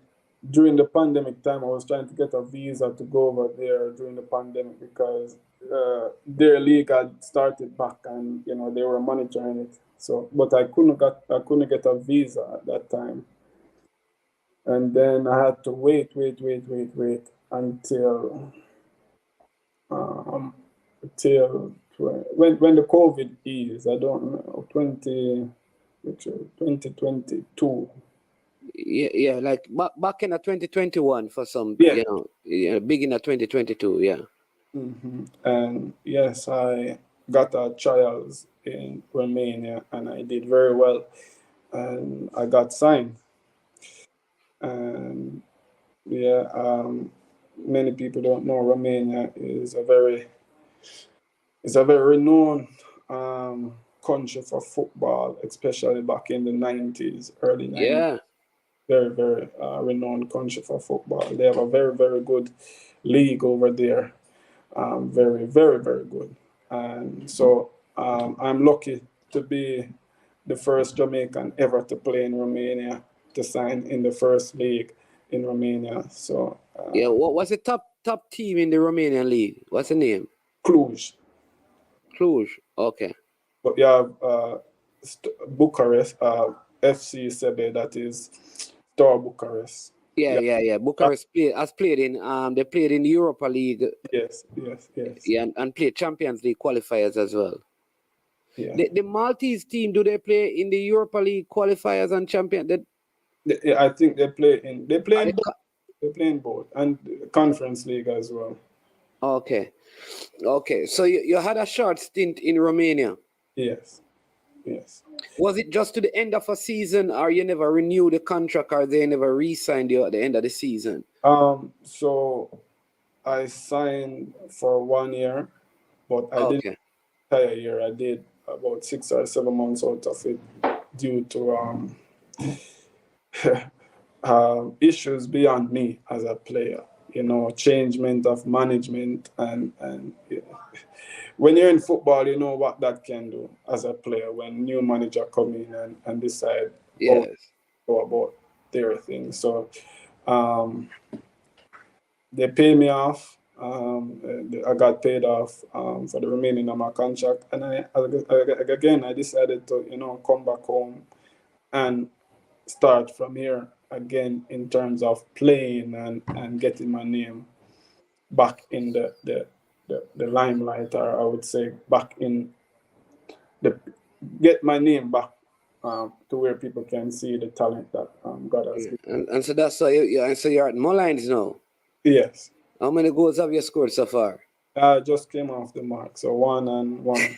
during the pandemic time. I was trying to get a visa to go over there during the pandemic because their league had started back and they were monitoring it. So, but I couldn't get a visa at that time, and then I had to wait until um, when the COVID eased. I don't know 2022. Yeah, like back in 2021 for some, Yeah. beginning of 2022. Yeah. And yes, I got a trials in Romania and I did very well and I got signed. And yeah, many people don't know Romania is a very renowned country for football, especially back in the 90s, early 90s. Yeah. Very, very renowned country for football. They have a very, very good league over there. Very, very, very good. And so I'm lucky to be the first Jamaican ever to play in Romania, to sign in the first league in Romania. So Yeah. What was the top team in the Romanian league? What's the name? Cluj. Cluj. Okay. But you have Bucharest, FC Sebe, that is Star Bucharest. Yeah, Yeah, yeah, yeah. Bucharest has played in they played in the Europa League, yes, yes, yes. yeah, and played Champions League qualifiers as well. Yeah. The Maltese team, do they play in the Europa League qualifiers and champion? I think they play in they play Are in they both. They play in both and Conference League as well. okay. Okay. So you had a short stint in Romania. Yes, yes. Was it just to the end of a season, or you never renewed the contract, or they never re-signed you at the end of the season? So I signed for 1 year, but I didn't Okay. entire year. I did about 6 or 7 months out of it due to issues beyond me as a player. Changement of management and when you're in football, you know what that can do as a player when new manager come in and decide how to go about their thing. So they pay me off. I got paid off for the remaining of my contract, and I decided to come back home and start from here again in terms of playing and getting my name back in the limelight, or I would say back in get my name back to where people can see the talent that God has given. And so that's why you're at Mullines now. Yes. How many goals have you scored so far? I just came off the mark, so 1 and 1.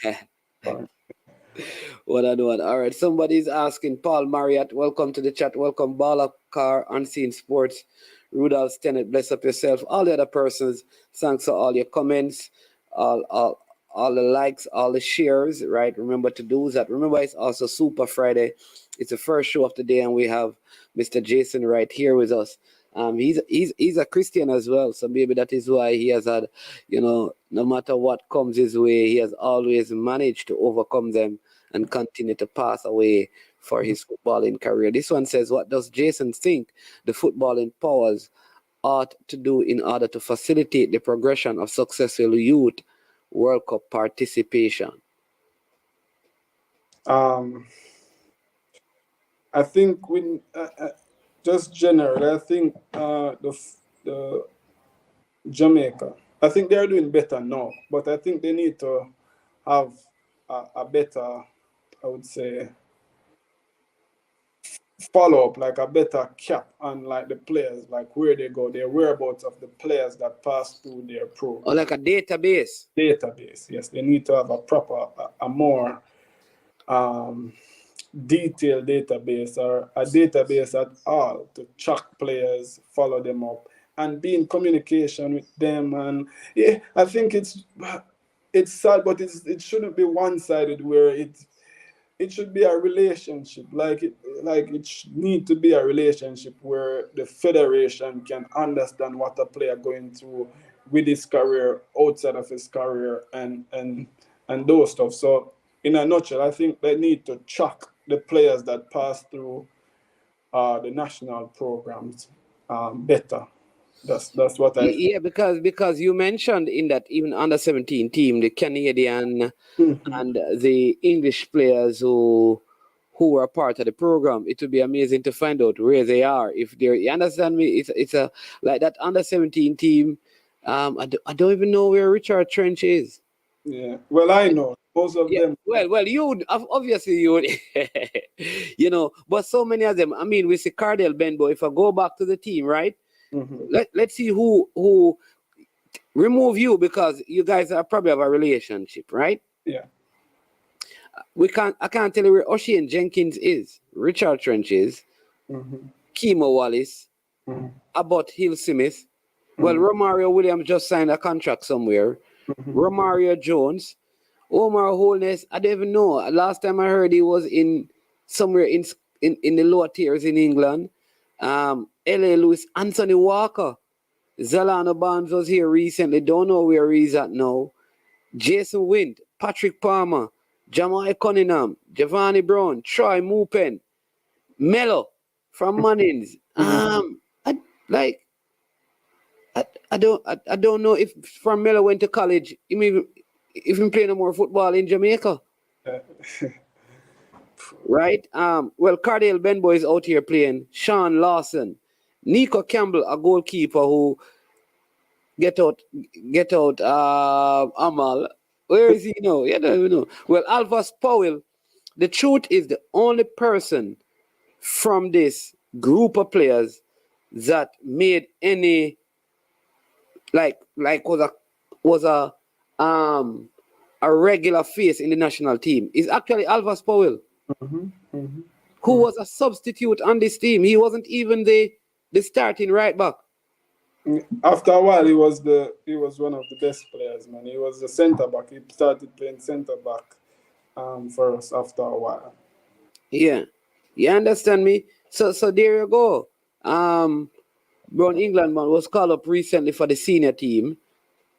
What I do. All right. Somebody's asking Paul Marriott, welcome to the chat. Welcome, Bala Car, Unseen Sports, Rudolph Stennett, bless up yourself. All the other persons, thanks for all your comments, all the likes, all the shares, right? Remember to do that. Remember, it's also Super Friday. It's the first show of the day, and we have Mr. Jason right here with us. He's a Christian as well, so maybe that is why he has had, no matter what comes his way, he has always managed to overcome them and continue to pass away for his footballing career. This one says, what does Jason think the footballing powers ought to do in order to facilitate the progression of successful youth World Cup participation? I think just generally, I think the Jamaica, I think they're doing better now, but I think they need to have a better, I would say, follow up, like a better cap on like the players, like where they go, their whereabouts of the players that pass through their program. Or like a database. Yes. They need to have a proper, a more detailed database, or a database at all, to track players, follow them up, and be in communication with them. And yeah, I think it's sad, but it shouldn't be one-sided, where it should be a relationship. Like it need to be a relationship where the federation can understand what a player going through with his career, outside of his career, and those stuff. So in a nutshell, I think they need to track the players that pass through the national programs better. That's what I think. Yeah, because you mentioned in that even under 17 team, the Canadian and the English players who are part of the program, it would be amazing to find out where they are. If they're, you understand me? It's a like that under 17 team. I don't even know where Richard Trench is. Yeah, well, I know most of them. Well, you obviously you would, but so many of them. I mean, we see Cardell Benbow. If I go back to the team, right? Let's see who remove you, because you guys are probably have a relationship, right? Yeah. I can't tell you where Ocean Jenkins is, Richard Trench is, Kimo Wallace, Abbott Hill Smith. Well, Romario Williams just signed a contract somewhere. Romario Jones, Omar Holness, I don't even know. Last time I heard he was somewhere in the lower tiers in England. L.A. Lewis, Anthony Walker, Zalano Barnes was here recently. Don't know where he's at now. Jason Wind, Patrick Palmer, Jamal Cunningham, Giovanni Brown, Troy Mupen, Mello from Munnings. I don't know if from Mello went to college, if he play no more football in Jamaica. Right? Well, Cardale Benboy is out here playing. Sean Lawson, Nico Campbell, a goalkeeper who get out Amal. Where is he now? You don't even know. Well, Alvas Powell, the truth is the only person from this group of players that made any was a regular face in the national team is actually Alvas Powell, who was a substitute on this team. He wasn't even the starting right back. After a while, he was one of the best players, man. He was the center back. He started playing center back for us after a while. Yeah. You understand me? So there you go. Brown England man was called up recently for the senior team.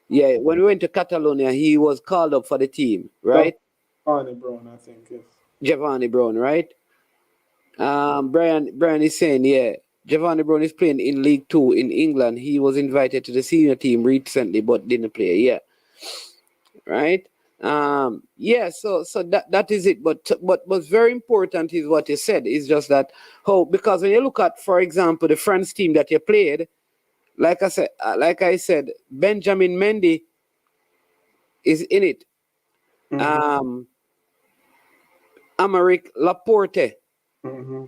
Yeah, when we went to Catalonia, he was called up for the team, right? Arnie Brown, I think, yes. Giovanni Brown, right? Brian is saying, yeah, Giovanni Brown is playing in League Two in England. He was invited to the senior team recently, but didn't play. Yeah, right. Yeah. So that is it. But what's very important is what you said. Is just that because when you look at, for example, the France team that you played, like I said, Benjamin Mendy is in it. Mm-hmm. Amaric Laporte Mm-hmm.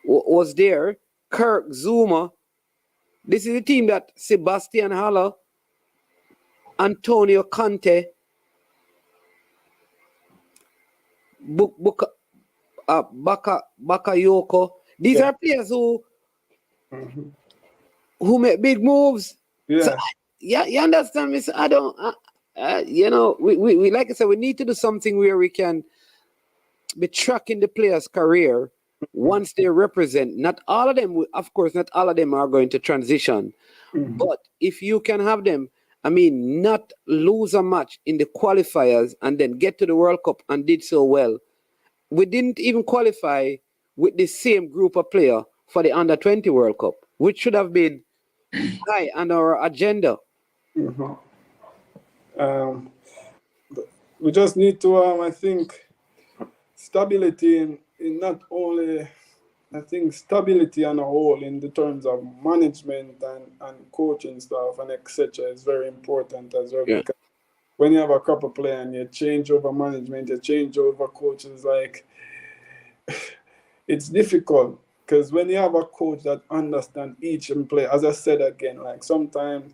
was there. Kirk Zuma. This is the team that Sebastian Haller, Antonio Conte, Bakayoko. These Yeah. are players Mm-hmm. who make big moves. So Yeah. yeah, you understand me? So I don't. We like I said, we need to do something where we can be tracking the players' career once they represent. Not all of them, of course, not all of them are going to transition. Mm-hmm. But if you can have them, I mean, not lose a match in the qualifiers and then get to the World Cup and did so well. We didn't even qualify with the same group of players for the Under 20 World Cup, which should have been high on our agenda. Mm-hmm. We just need to, I think, stability in not only, I think, stability on a whole in the terms of management and coaching staff and etc. is very important as well. Yeah. Because when you have a couple player and you change over management, you change over coaches, like it's difficult because when you have a coach that understands each player, as I said again, like sometimes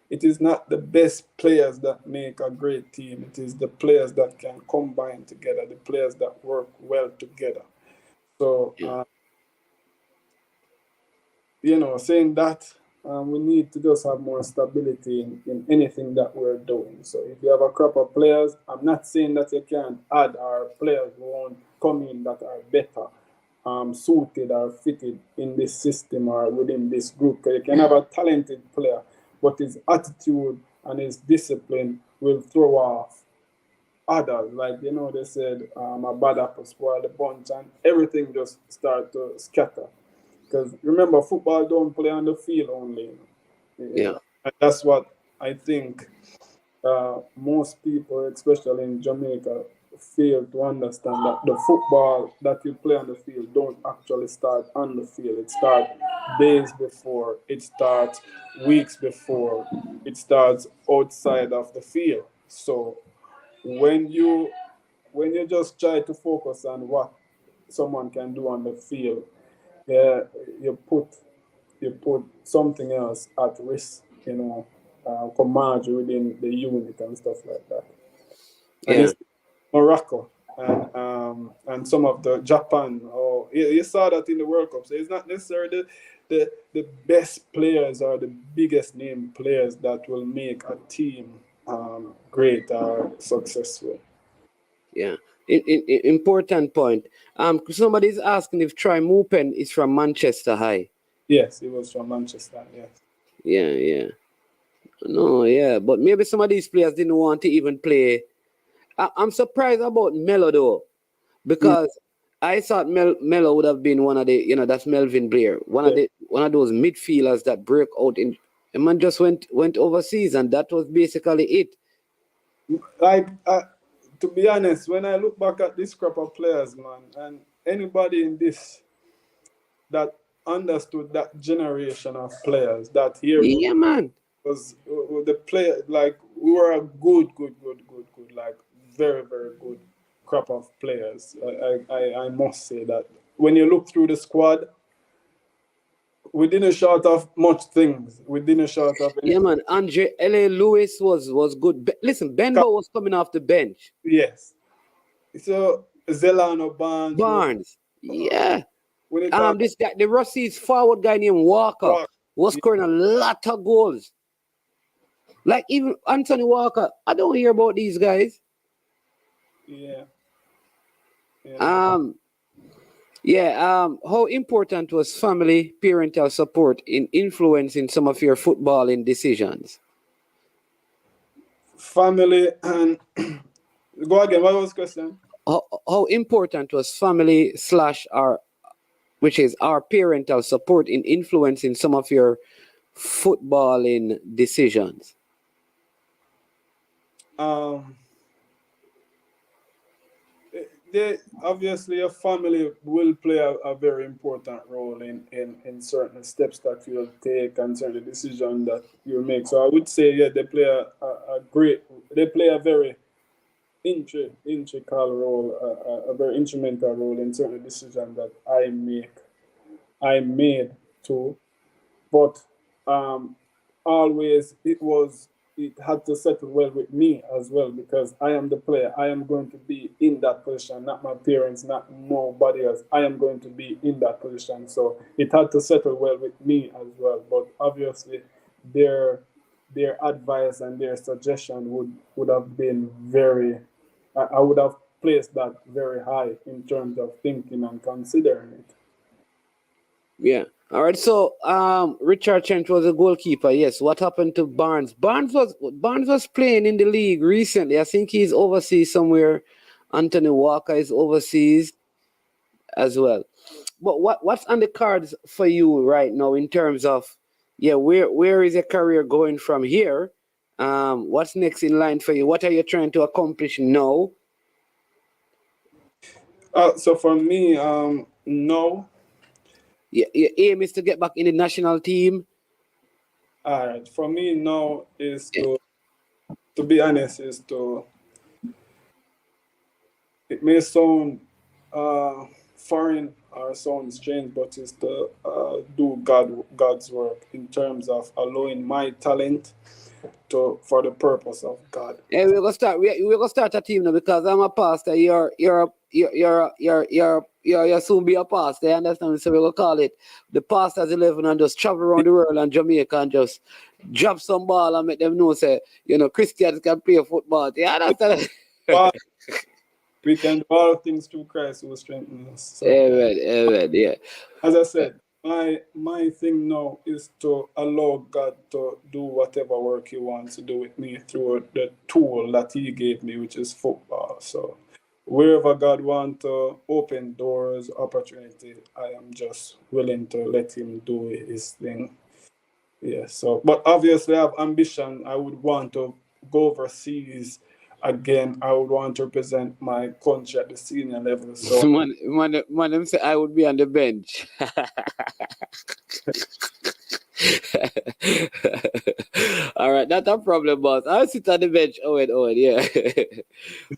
it is not the best players that make a great team. It is the players that can combine together, the players that work well together. So, Yeah. saying that, we need to just have more stability in anything that we're doing. So if you have a crop of players, I'm not saying that you can't add our players who won't come in that are better, suited or fitted in this system or within this group. 'Cause you can have a talented player, but his attitude and his discipline will throw off others. Like, they said, a bad apple spoil the bunch, and everything just start to scatter. Because remember, football don't play on the field only. Yeah. And that's what I think most people, especially in Jamaica, fail to understand, that the football that you play on the field don't actually start on the field. It starts days before, it starts weeks before, it starts outside of the field. So when you just try to focus on what someone can do on the field, yeah, you put something else at risk, command within the unit and stuff like that. And Yeah. it's Morocco and some of the Japan. Or you saw that in the World Cup. So it's not necessarily the best players or the biggest name players that will make a team great or successful. Yeah. Important point. Somebody's asking if Troy Mupen is from Manchester High. Yes, it was from Manchester. Yes. Yeah. No, yeah. But maybe some of these players didn't want to even play. I'm surprised about Melo though, because I thought Melo would have been one of the, that's Melvin Blair, one of those midfielders that break out in. The man just went overseas, and that was basically it. Like, to be honest, when I look back at this crop of players, man, and anybody in this that understood that generation of players, that here Yeah, man. was the player, like, we were a good, like, very, very good crop of players. I must say that when you look through the squad, we didn't shout off much things. We didn't shout off anything. Yeah, man. Andre L.A. Lewis was good. Listen, Benbow was coming off the bench. Yes. So Zelano Barnes. Yeah. When it talk, This guy, the Russies forward guy named Walker, was scoring a lot of goals. Like even Anthony Walker, I don't hear about these guys. Yeah. How important was family, parental support in influencing some of your footballing decisions? Family and go again. What was the question? How important was family slash our, which is our parental support in influencing some of your footballing decisions? They obviously your family will play a very important role in certain steps that you'll take and certain decisions that you make. So I would say, yeah, they play they play a very integral role, a very instrumental role in certain decisions that I made too. But um, always it had to settle well with me as well because I am the player. I am going to be in that position, not my parents, not nobody else. I am going to be in that position. So it had to settle well with me as well. But obviously, their their advice and their suggestion would have been very. I would have placed that very high in terms of thinking and considering it. Yeah. All right. So, Richard Trent was a goalkeeper. Yes. What happened to Barnes? Barnes was playing in the league recently. I think he's overseas somewhere. Anthony Walker is overseas as well. But what's on the cards for you right now in terms of, yeah, where is your career going from here? What's next in line for you? What are you trying to accomplish now? So for me, no. Your aim is to get back in the national team. All right. For me now is to be honest, is to. It may sound foreign or sound strange, but it's to do God's work in terms of allowing my talent to for the purpose of God. Yeah, we're gonna start. We're gonna start a team now because I'm a pastor. You're soon be a pastor. You understand? So we're gonna call it the Pastors 11 and just travel around the world and Jamaica and just drop some ball and make them know say Christians can play football. You understand? But we can do all things through Christ who strengthens us. So, Amen. Yeah. as I said, my thing now is to allow God to do whatever work He wants to do with me through the tool that He gave me, which is football. So wherever God wants to open doors, opportunity, I am just willing to let Him do His thing. Yeah. So, but obviously, I have ambition. I would want to go overseas again. I would want to represent my country at the senior level. So Man, them say I would be on the bench. All right, not a problem, boss. I'll sit on the bench. Owen, yeah.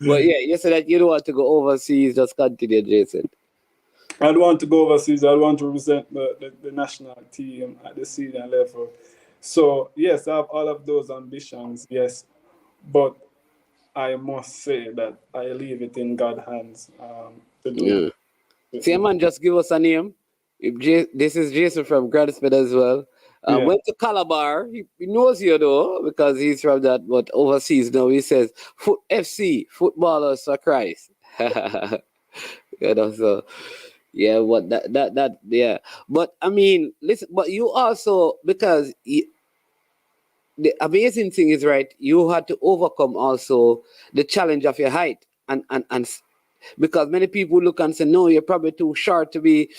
But yeah, you said that you don't want to go overseas. Just continue, Jason. I'd want to go overseas. I'd want to represent the national team at the senior level. So yes, I have all of those ambitions. Yes, but I must say that I leave it in God's hands to do. Yeah. See, man, just give us a name. This is Jason from Gradsmith as well. Yeah. Went to Calabar. He knows you though because he's from that. But overseas now he says FC Footballers for Christ. So yeah, what that yeah. But I mean, listen. But you also because the amazing thing is right. You had to overcome also the challenge of your height and because many people look and say, no, you're probably too short to be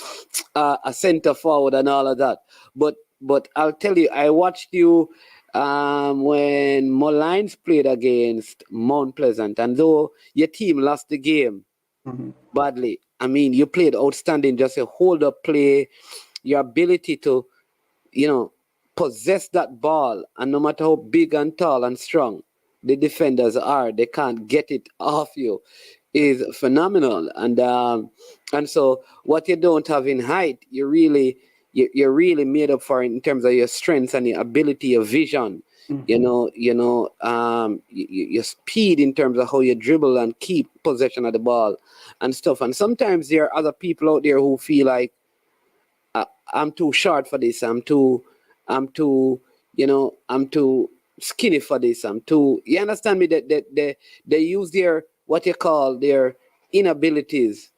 a center forward and all of that. But I'll tell you, I watched you when Mollines played against Mount Pleasant, and though your team lost the game badly, I mean, you played outstanding, just a hold-up play, your ability to, possess that ball, and no matter how big and tall and strong the defenders are, they can't get it off you, is phenomenal. And so what you don't have in height, you're really made up for in terms of your strengths and your ability, your vision, your speed in terms of how you dribble and keep possession of the ball and stuff. And sometimes there are other people out there who feel like I'm too short for this. I'm too skinny for this. You understand me? That they use their what you call their inabilities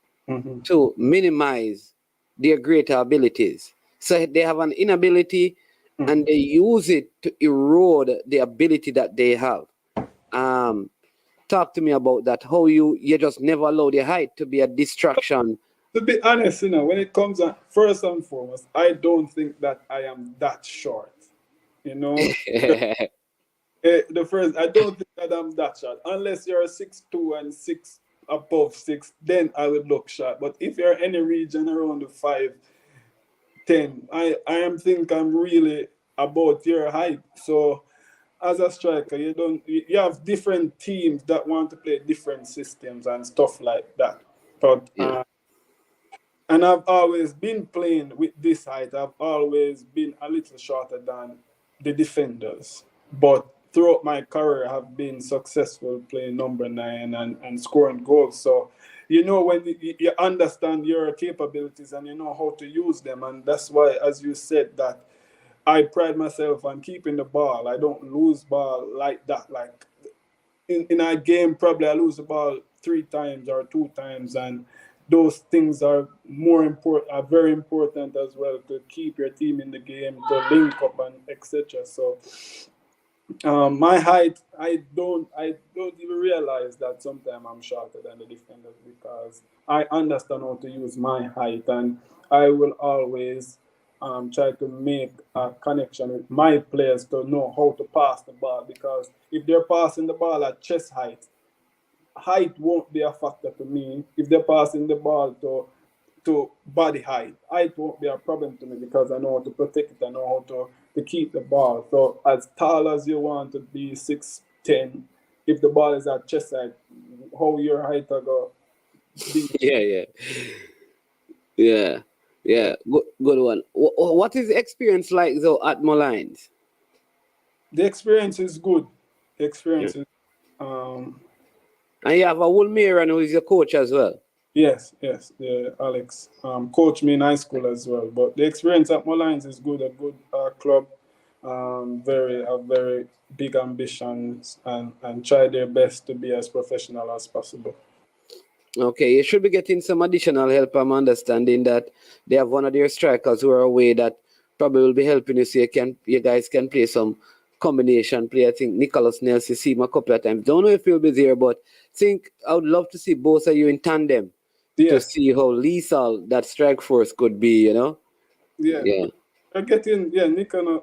to minimize their greater abilities. So they have an inability and they use it to erode the ability that they have. Talk to me about that. How you just never allow the height to be a distraction. To be honest, when it comes on, first and foremost, I don't think that I am that short. The first, I don't think that I'm that short. Unless you're 6'2" and above 6, then I would look short. But if you're any region around the 5'10", I think I'm really about your height. So as a striker, you have different teams that want to play different systems and stuff like that. But and I've always been playing with this height. I've always been a little shorter than the defenders. But throughout my career, I've been successful playing number 9 and scoring goals. So, when you understand your capabilities and you know how to use them. And that's why, as you said, that I pride myself on keeping the ball. I don't lose ball like that. Like in a game, probably I lose the ball 3 times or 2 times. And those things are very important as well, to keep your team in the game, to link up and etc. So my height, I don't even realize that sometimes I'm shorter than the defenders, because I understand how to use my height, and I will always try to make a connection with my players to know how to pass the ball, because if they're passing the ball at chest height won't be a factor to me. If they're passing the ball to body height won't be a problem to me, because I know how to protect it. I know how to keep the ball. So as tall as you want to be, 6'10", if the ball is at chest height, how your height are going to be. Yeah. Good one. What is the experience like though at Malines? The experience is good. The experience is and you have a Woolmeran who is your coach as well. Yes, Alex coached me in high school as well. But the experience at Malines is good. A good club, very big ambitions, and try their best to be as professional as possible. Okay, you should be getting some additional help. I'm understanding that they have one of their strikers who are away that probably will be helping you, so you guys can play some combination play. I think Nicholas Nelson, see him a couple of times. Don't know if he'll be there, but I would love to see both of you in tandem to see how lethal that strike force could be, Yeah.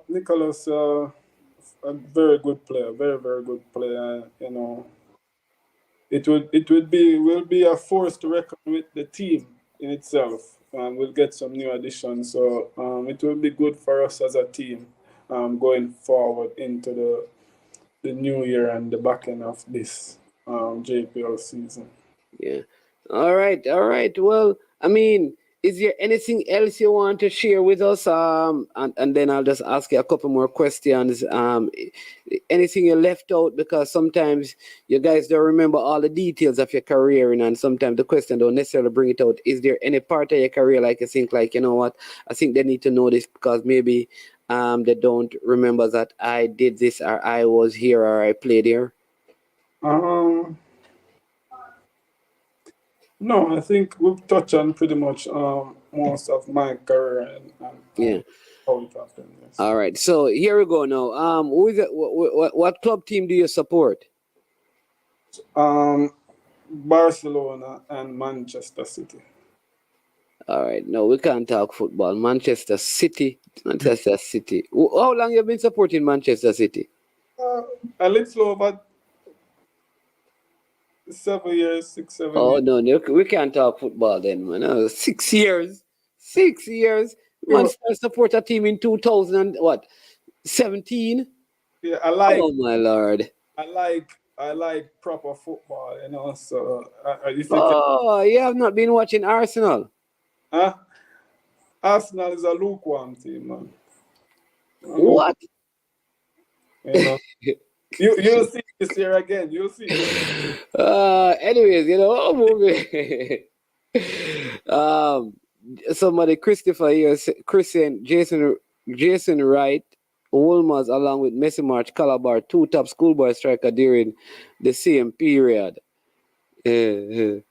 Nicholas, a very good player, very good player. It will be a force to reckon with the team in itself. We'll get some new additions, so it will be good for us as a team going forward into the new year and the back end of this JPL season. Yeah. All right. Well, I mean, is there anything else you want to share with us? And then I'll just ask you a couple more questions. Anything you left out, because sometimes you guys don't remember all the details of your career, and sometimes the question don't necessarily bring it out. Is there any part of your career like you think, like, you know what, I think they need to know this, because maybe they don't remember that I did this, or I was here, or I played here? No, I think we've touched on pretty much most of my career and how it happened. Yes. All right, so here we go now. Who is it? What club team do you support? Barcelona and Manchester City. All right, no, we can't talk football. Manchester City. How long have you been supporting Manchester City? A little over 7 years, 6, 7 years. Oh, no, we can't talk football then, man. 6 years. 6 years. Man started support a team in 2017. Yeah, Oh my Lord. I like proper football, So you have not been watching Arsenal? Huh? Arsenal is a lukewarm team, man. What? You'll see this year again. You'll see. Anyways, moving. Somebody, Christopher here, Jason Wright, Wolmers, along with Messi March Calabar, 2 top schoolboy striker during the same period. Okay.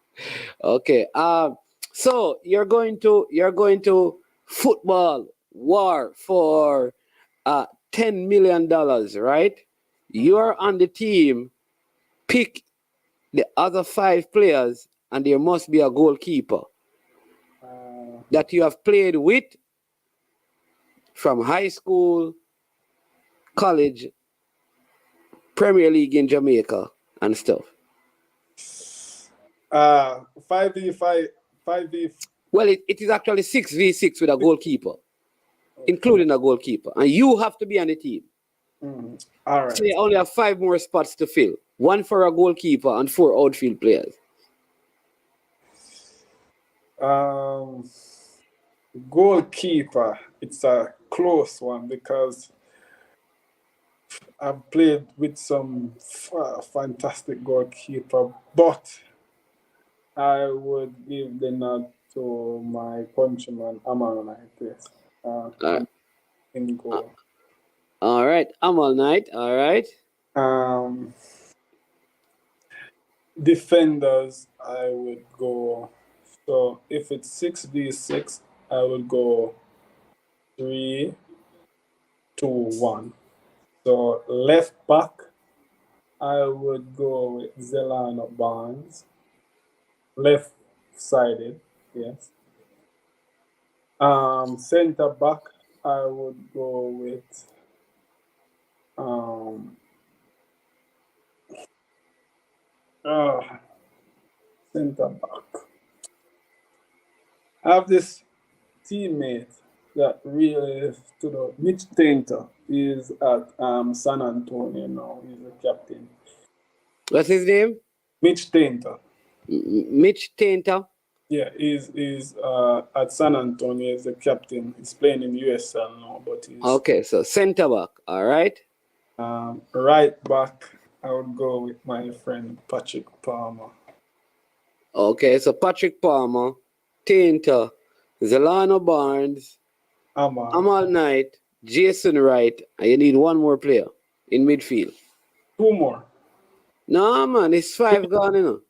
So you're going to football war for $10 million, right? You're on the team. Pick the other 5 players, and there must be a goalkeeper that you have played with from high school, college, Premier League in Jamaica, and stuff. 5v5, 5v. Well, it is actually 6v6 with a goalkeeper, including a goalkeeper, and you have to be on the team. All right. So you only have 5 more spots to fill. 1 for a goalkeeper and 4 outfield players. Goalkeeper, it's a close one because I've played with some fantastic goalkeeper, but I would give the nod to my countryman Amal Knight in goal. All right, I'm all night. All right. Defenders, I would go. So if it's 6v6, I would go 3-2-1. So left back, I would go with Zelano Barnes. Left sided, yes. Center back, I would go with center back. I have this teammate that really stood out. Mitch Tainter is at San Antonio now. He's the captain. What's his name? Mitch Tainter. Mitch Tainter. Yeah, he's at San Antonio as the captain. He's playing in USL now, but he's Okay, so center back. All right. right back. I would go with my friend Patrick Palmer. Okay, so Patrick Palmer, Tainter, Zelano Barnes, Amal Knight, Jason Wright, and you need 1 more player in midfield. 2 more. No, man, it's 5 gone, you know.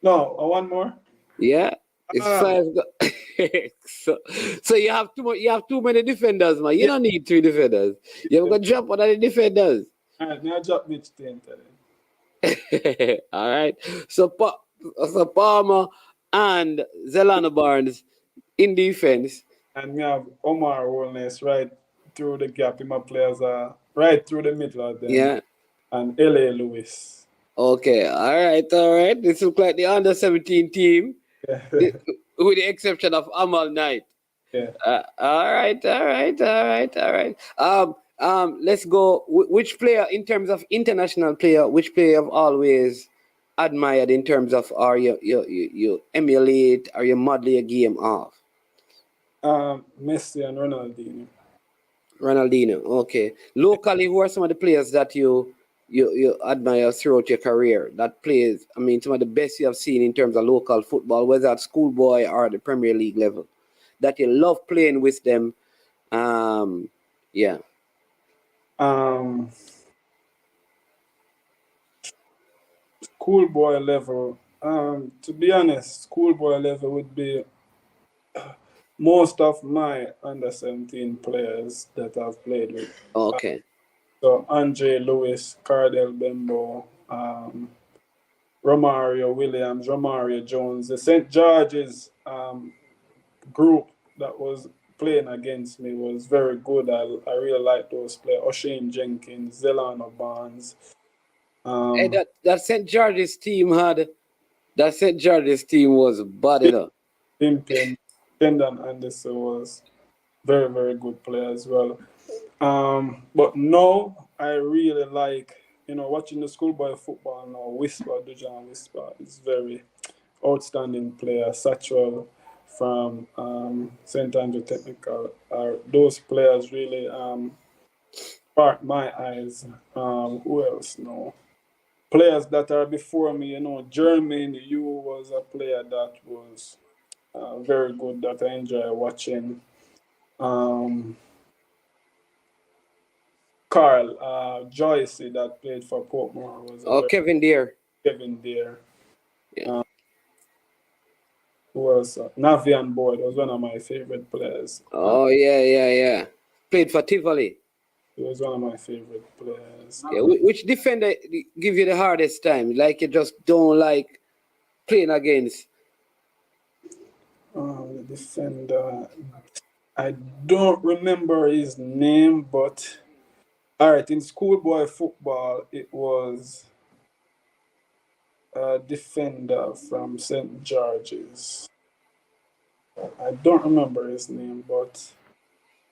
No, 1 more. Yeah, it's 5 gone. so you have too many defenders, man. You don't need 3 defenders. You have got to drop one of the defenders. All right, now drop Mitch Tainter then. All right. So Palmer and Zelano Barnes in defense. And we have Omar Wellness right through the gap. My players are right through the middle of them. Yeah. And L.A. Lewis. Okay. All right. This looks like the under 17 team, with the exception of Amal Knight. Yeah. All right. Let's go. Which player, in terms of international player, which player have always admired in terms of, or you emulate or you model your game off? Messi and Ronaldinho. Ronaldinho. Okay. Locally, who are some of the players that you admire throughout your career that plays? I mean, some of the best you have seen in terms of local football, whether at schoolboy or the Premier League level, that you love playing with them. Yeah. Schoolboy level. To be honest, schoolboy level would be most of my under 17 players that I've played with. Okay. So Andre Lewis, Cardell Bembo, Romario Williams, Romario Jones, the St. George's group that was playing against me was very good. I really liked those players. O'Shane Jenkins, Zelano Barnes. Hey, that St. George's team was bad enough. Brendan Anderson was very, very good player as well. But no, I really like, watching the schoolboy football now. Dujan Whisper is very outstanding player. Satchwell from St. Andrew Technical. Those players really sparked my eyes. Who else? No. Players that are before me, Jermaine Yu was a player that was very good that I enjoy watching. Carl Joyce that played for Portmore was Kevin Deere. Kevin Deere. Yeah. Who else? Navi on board was one of my favorite players. Oh yeah. Played for Tivoli. He was one of my favorite players. Yeah. Which defender give you the hardest time? Like you just don't like playing against? The defender. I don't remember his name, but all right, in schoolboy football, it was a defender from St. George's. I don't remember his name, but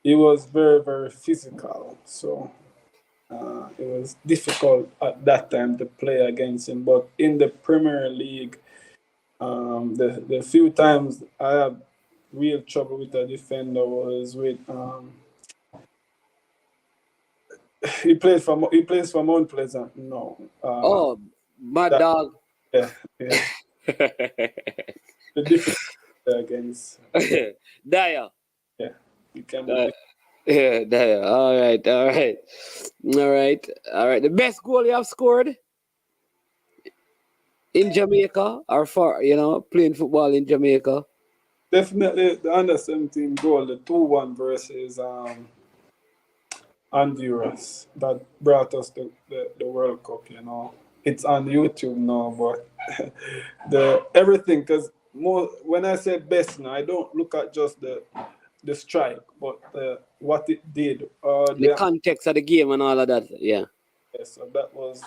he was very, very physical. So it was difficult at that time to play against him. But in the Premier League, the few times I had real trouble with a defender was with he plays for Mount Pleasant. No, Oh, Mad that Dog. yeah, the difference against Dyer. yeah, you can Uh, yeah, Dyer. All right. The best goal you have scored in Jamaica, or for playing football in Jamaica? definitely the under 17 goal, the 2-1 versus Honduras that brought us the World Cup. It's on YouTube now, but the everything because more when I say best now, I don't look at just the strike, but what it did. The context of the game and all of that. Yeah. So that was,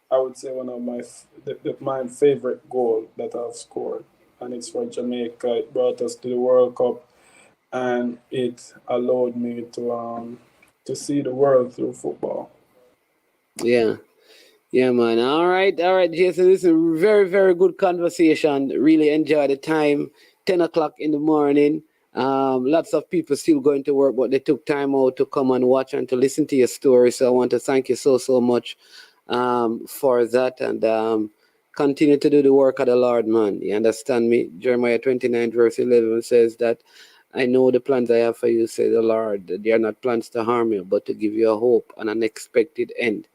I would say, one of my favorite goal that I've scored, and it's for Jamaica. It brought us to the World Cup, and it allowed me to see the world through football. Yeah. Yeah, man. All right, Jason. This is a very, very good conversation. Really enjoy the time. 10 o'clock in the morning. Lots of people still going to work, but they took time out to come and watch and to listen to your story. So I want to thank you so much for that, and continue to do the work of the Lord, man. You understand me? Jeremiah 29 verse 11 says that I know the plans I have for you, say the Lord. They are not plans to harm you, but to give you a hope and an expected end.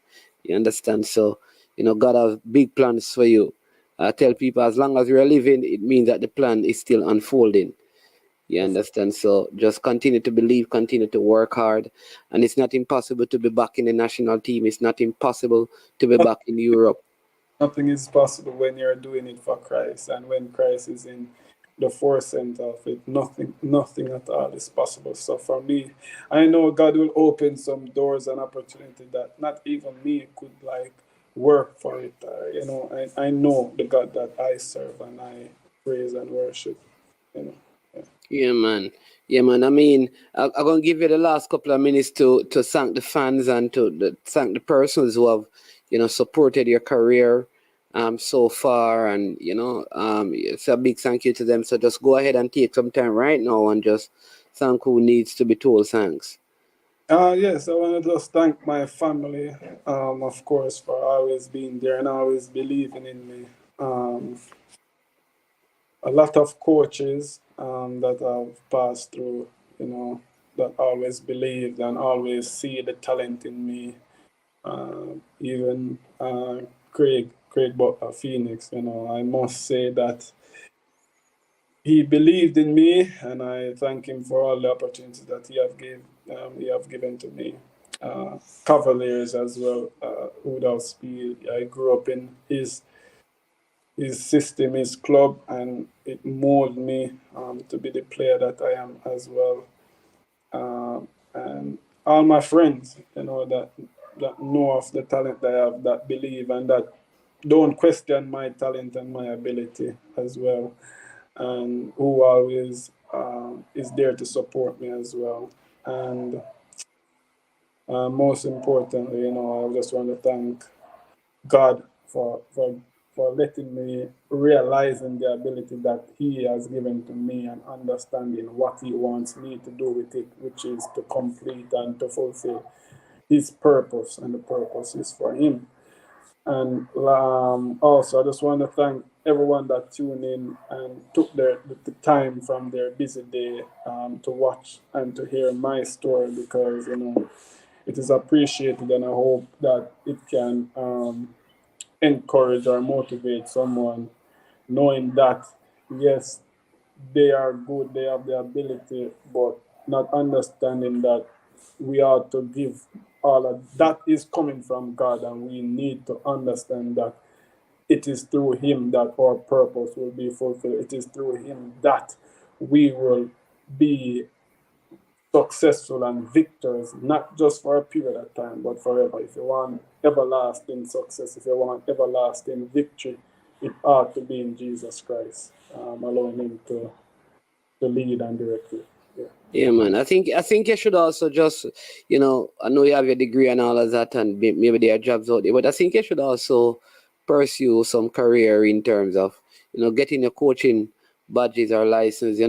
You understand? So, God has big plans for you. I tell people as long as you're living, it means that the plan is still unfolding. You understand? So just continue to believe, continue to work hard. And it's not impossible to be back in the national team. It's not impossible to be back in Europe. Nothing is possible when you're doing it for Christ, and when Christ is in the forefront of it, nothing at all is possible. So for me, I know God will open some doors and opportunity that not even me could work for it. I know the God that I serve and I praise and worship. You know. Yeah, man. Yeah, man. I mean, I'm going to give you the last couple of minutes to thank the fans and to thank the persons who have, supported your career so far. And, it's a big thank you to them. So just go ahead and take some time right now and just thank who needs to be told thanks. Yes, I want to just thank my family, of course, for always being there and always believing in me. A lot of coaches that I've passed through, that always believed and always see the talent in me. Even Craig Butler Phoenix, I must say that he believed in me, and I thank him for all the opportunities that he have given to me. Cavaliers as well, Woodhouse Speed. I grew up in his system, his club, and it molded me to be the player that I am as well. And all my friends, that know of the talent that I have, that believe and that don't question my talent and my ability as well, and who always is there to support me as well. And most importantly, I just want to thank God for letting me realizing the ability that He has given to me and understanding what He wants me to do with it, which is to complete and to fulfill His purpose, and the purpose is for Him. And also, I just want to thank everyone that tuned in and took the time from their busy day to watch and to hear my story, because it is appreciated, and I hope that it can encourage or motivate someone knowing that, yes, they are good, they have the ability, but not understanding that we are to give all of that is coming from God, and we need to understand that it is through Him that our purpose will be fulfilled. It is through Him that we will be successful and victors, not just for a period of time, but forever. If you want everlasting success, if you want everlasting victory, it ought to be in Jesus Christ, allowing Him to lead and direct you. Yeah. Yeah, man. I think you should also just, I know you have your degree and all of that, and maybe there are jobs out there, but I think you should also pursue some career in terms of, getting your coaching badges or license,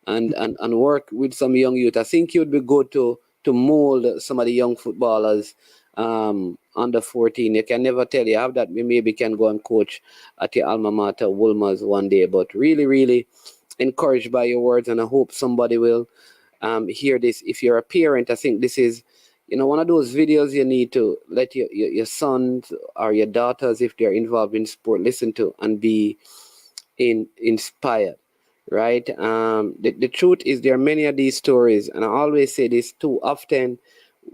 and work with some young youth. I think you'd be good to mold some of the young footballers, under 14. You can never tell. You have that we maybe can go and coach at your alma mater, Wolmer's, one day. But really, really encouraged by your words, and I hope somebody will hear this. If you're a parent, I think this is, one of those videos you need to let your sons or your daughters, if they're involved in sport, listen to and be inspired, right? The truth is there are many of these stories, and I always say this too often.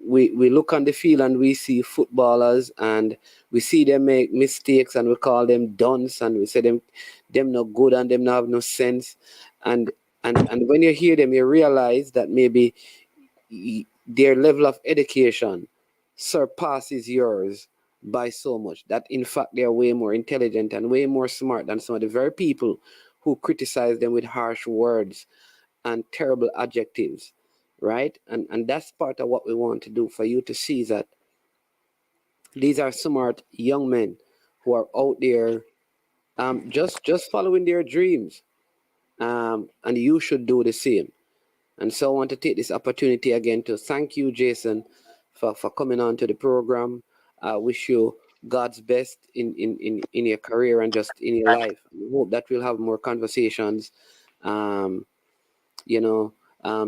We look on the field and we see footballers and we see them make mistakes and we call them dunce and we say them no good and them no have no sense, and and when you hear them you realize that maybe their level of education surpasses yours by so much that in fact they are way more intelligent and way more smart than some of the very people who criticize them with harsh words and terrible adjectives, right? And that's part of what we want to do for you to see that these are smart young men who are out there, just following their dreams, and you should do the same. And so I want to take this opportunity again to thank you, Jason, for coming on to the program. I wish you God's best in your career and just in your life. I hope that we'll have more conversations, um, you know,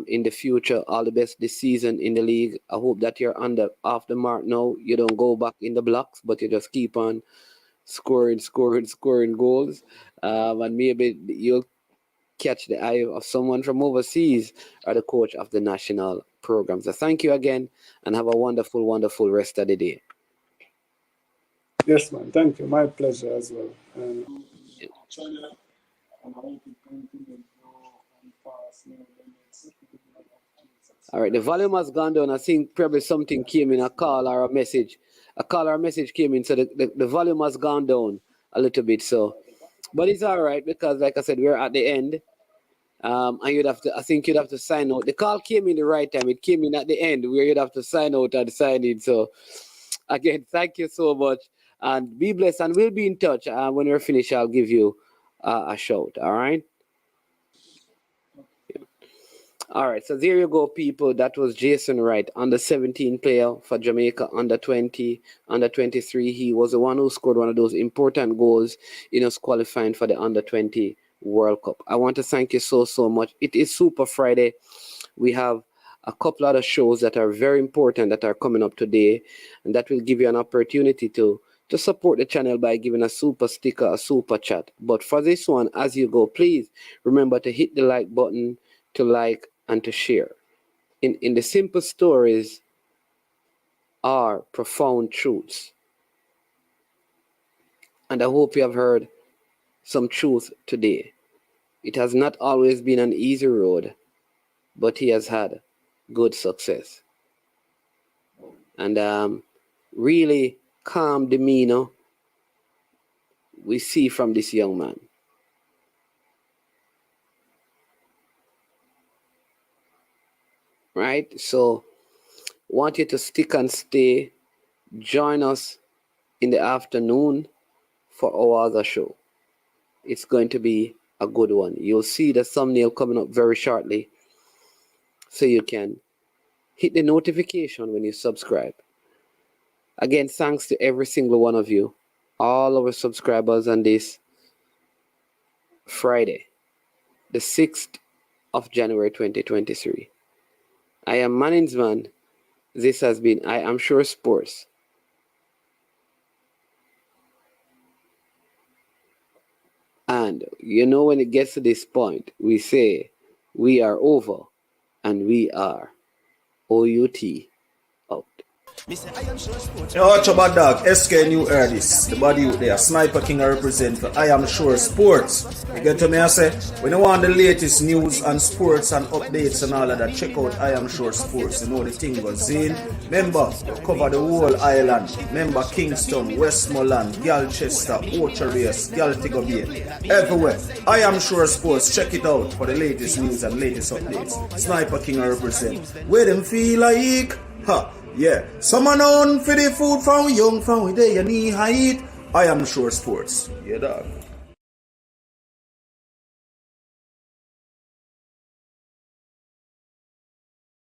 in the future. All the best this season in the league. I hope that you're off the mark now. You don't go back in the blocks, but you just keep on scoring goals. And maybe you'll catch the eye of someone from overseas or the coach of the national program. So thank you again and have a wonderful, wonderful rest of the day. Yes, man. Thank you. My pleasure as well. And I hope it continues to grow and pass new limits. All right, the volume has gone down. I think probably something came in, a call or a message. A call or a message came in, so the volume has gone down a little bit. So, but it's all right because, like I said, we're at the end. And I think you'd have to sign out. The call came in the right time. It came in at the end where you'd have to sign out and sign in. So, again, thank you so much and be blessed. And we'll be in touch. When we're finished, I'll give you a shout. All right. All right, so there you go, people. That was Jason Wright, under 17 player for Jamaica, under 20, under 23. He was the one who scored one of those important goals in us qualifying for the under 20 World Cup. I want to thank you so much. It is Super Friday. We have a couple other shows that are very important that are coming up today, and that will give you an opportunity to support the channel by giving a super sticker, a super chat. But for this one, as you go, please remember to hit the like button, to like and to share. In the simple stories are profound truths. And I hope you have heard some truth today. It has not always been an easy road, but he has had good success. And really calm demeanor we see from this young man. Right? So want you to stick and stay. Join us in the afternoon for our other show. It's going to be a good one. You'll see the thumbnail coming up very shortly, so you can hit the notification when you subscribe. Again, thanks to every single one of you, all our subscribers on this Friday, the 6th of January 2023. I am Manningsman. This has been I Am Sure Sports. And you know, when it gets to this point, we say we are over and we are OUT out. Yo, watch about dog, SK New heard this. The body out there, Sniper King I represent for I Am Sure Sports. You get to me, I say, when you want the latest news and sports and updates and all of that, check out I Am Sure Sports. You know the thing goes in. Remember, you cover the whole island. Remember Kingston, Westmoreland, Galchester, Ocherase, Galtigo Bay. Everywhere. I Am Sure Sports. Check it out for the latest news and latest updates. Sniper King I represent. Where them feel like? Ha. Yeah, someone on for the food from young, from where they need height. I Am Sure Sports. Yeah, dog.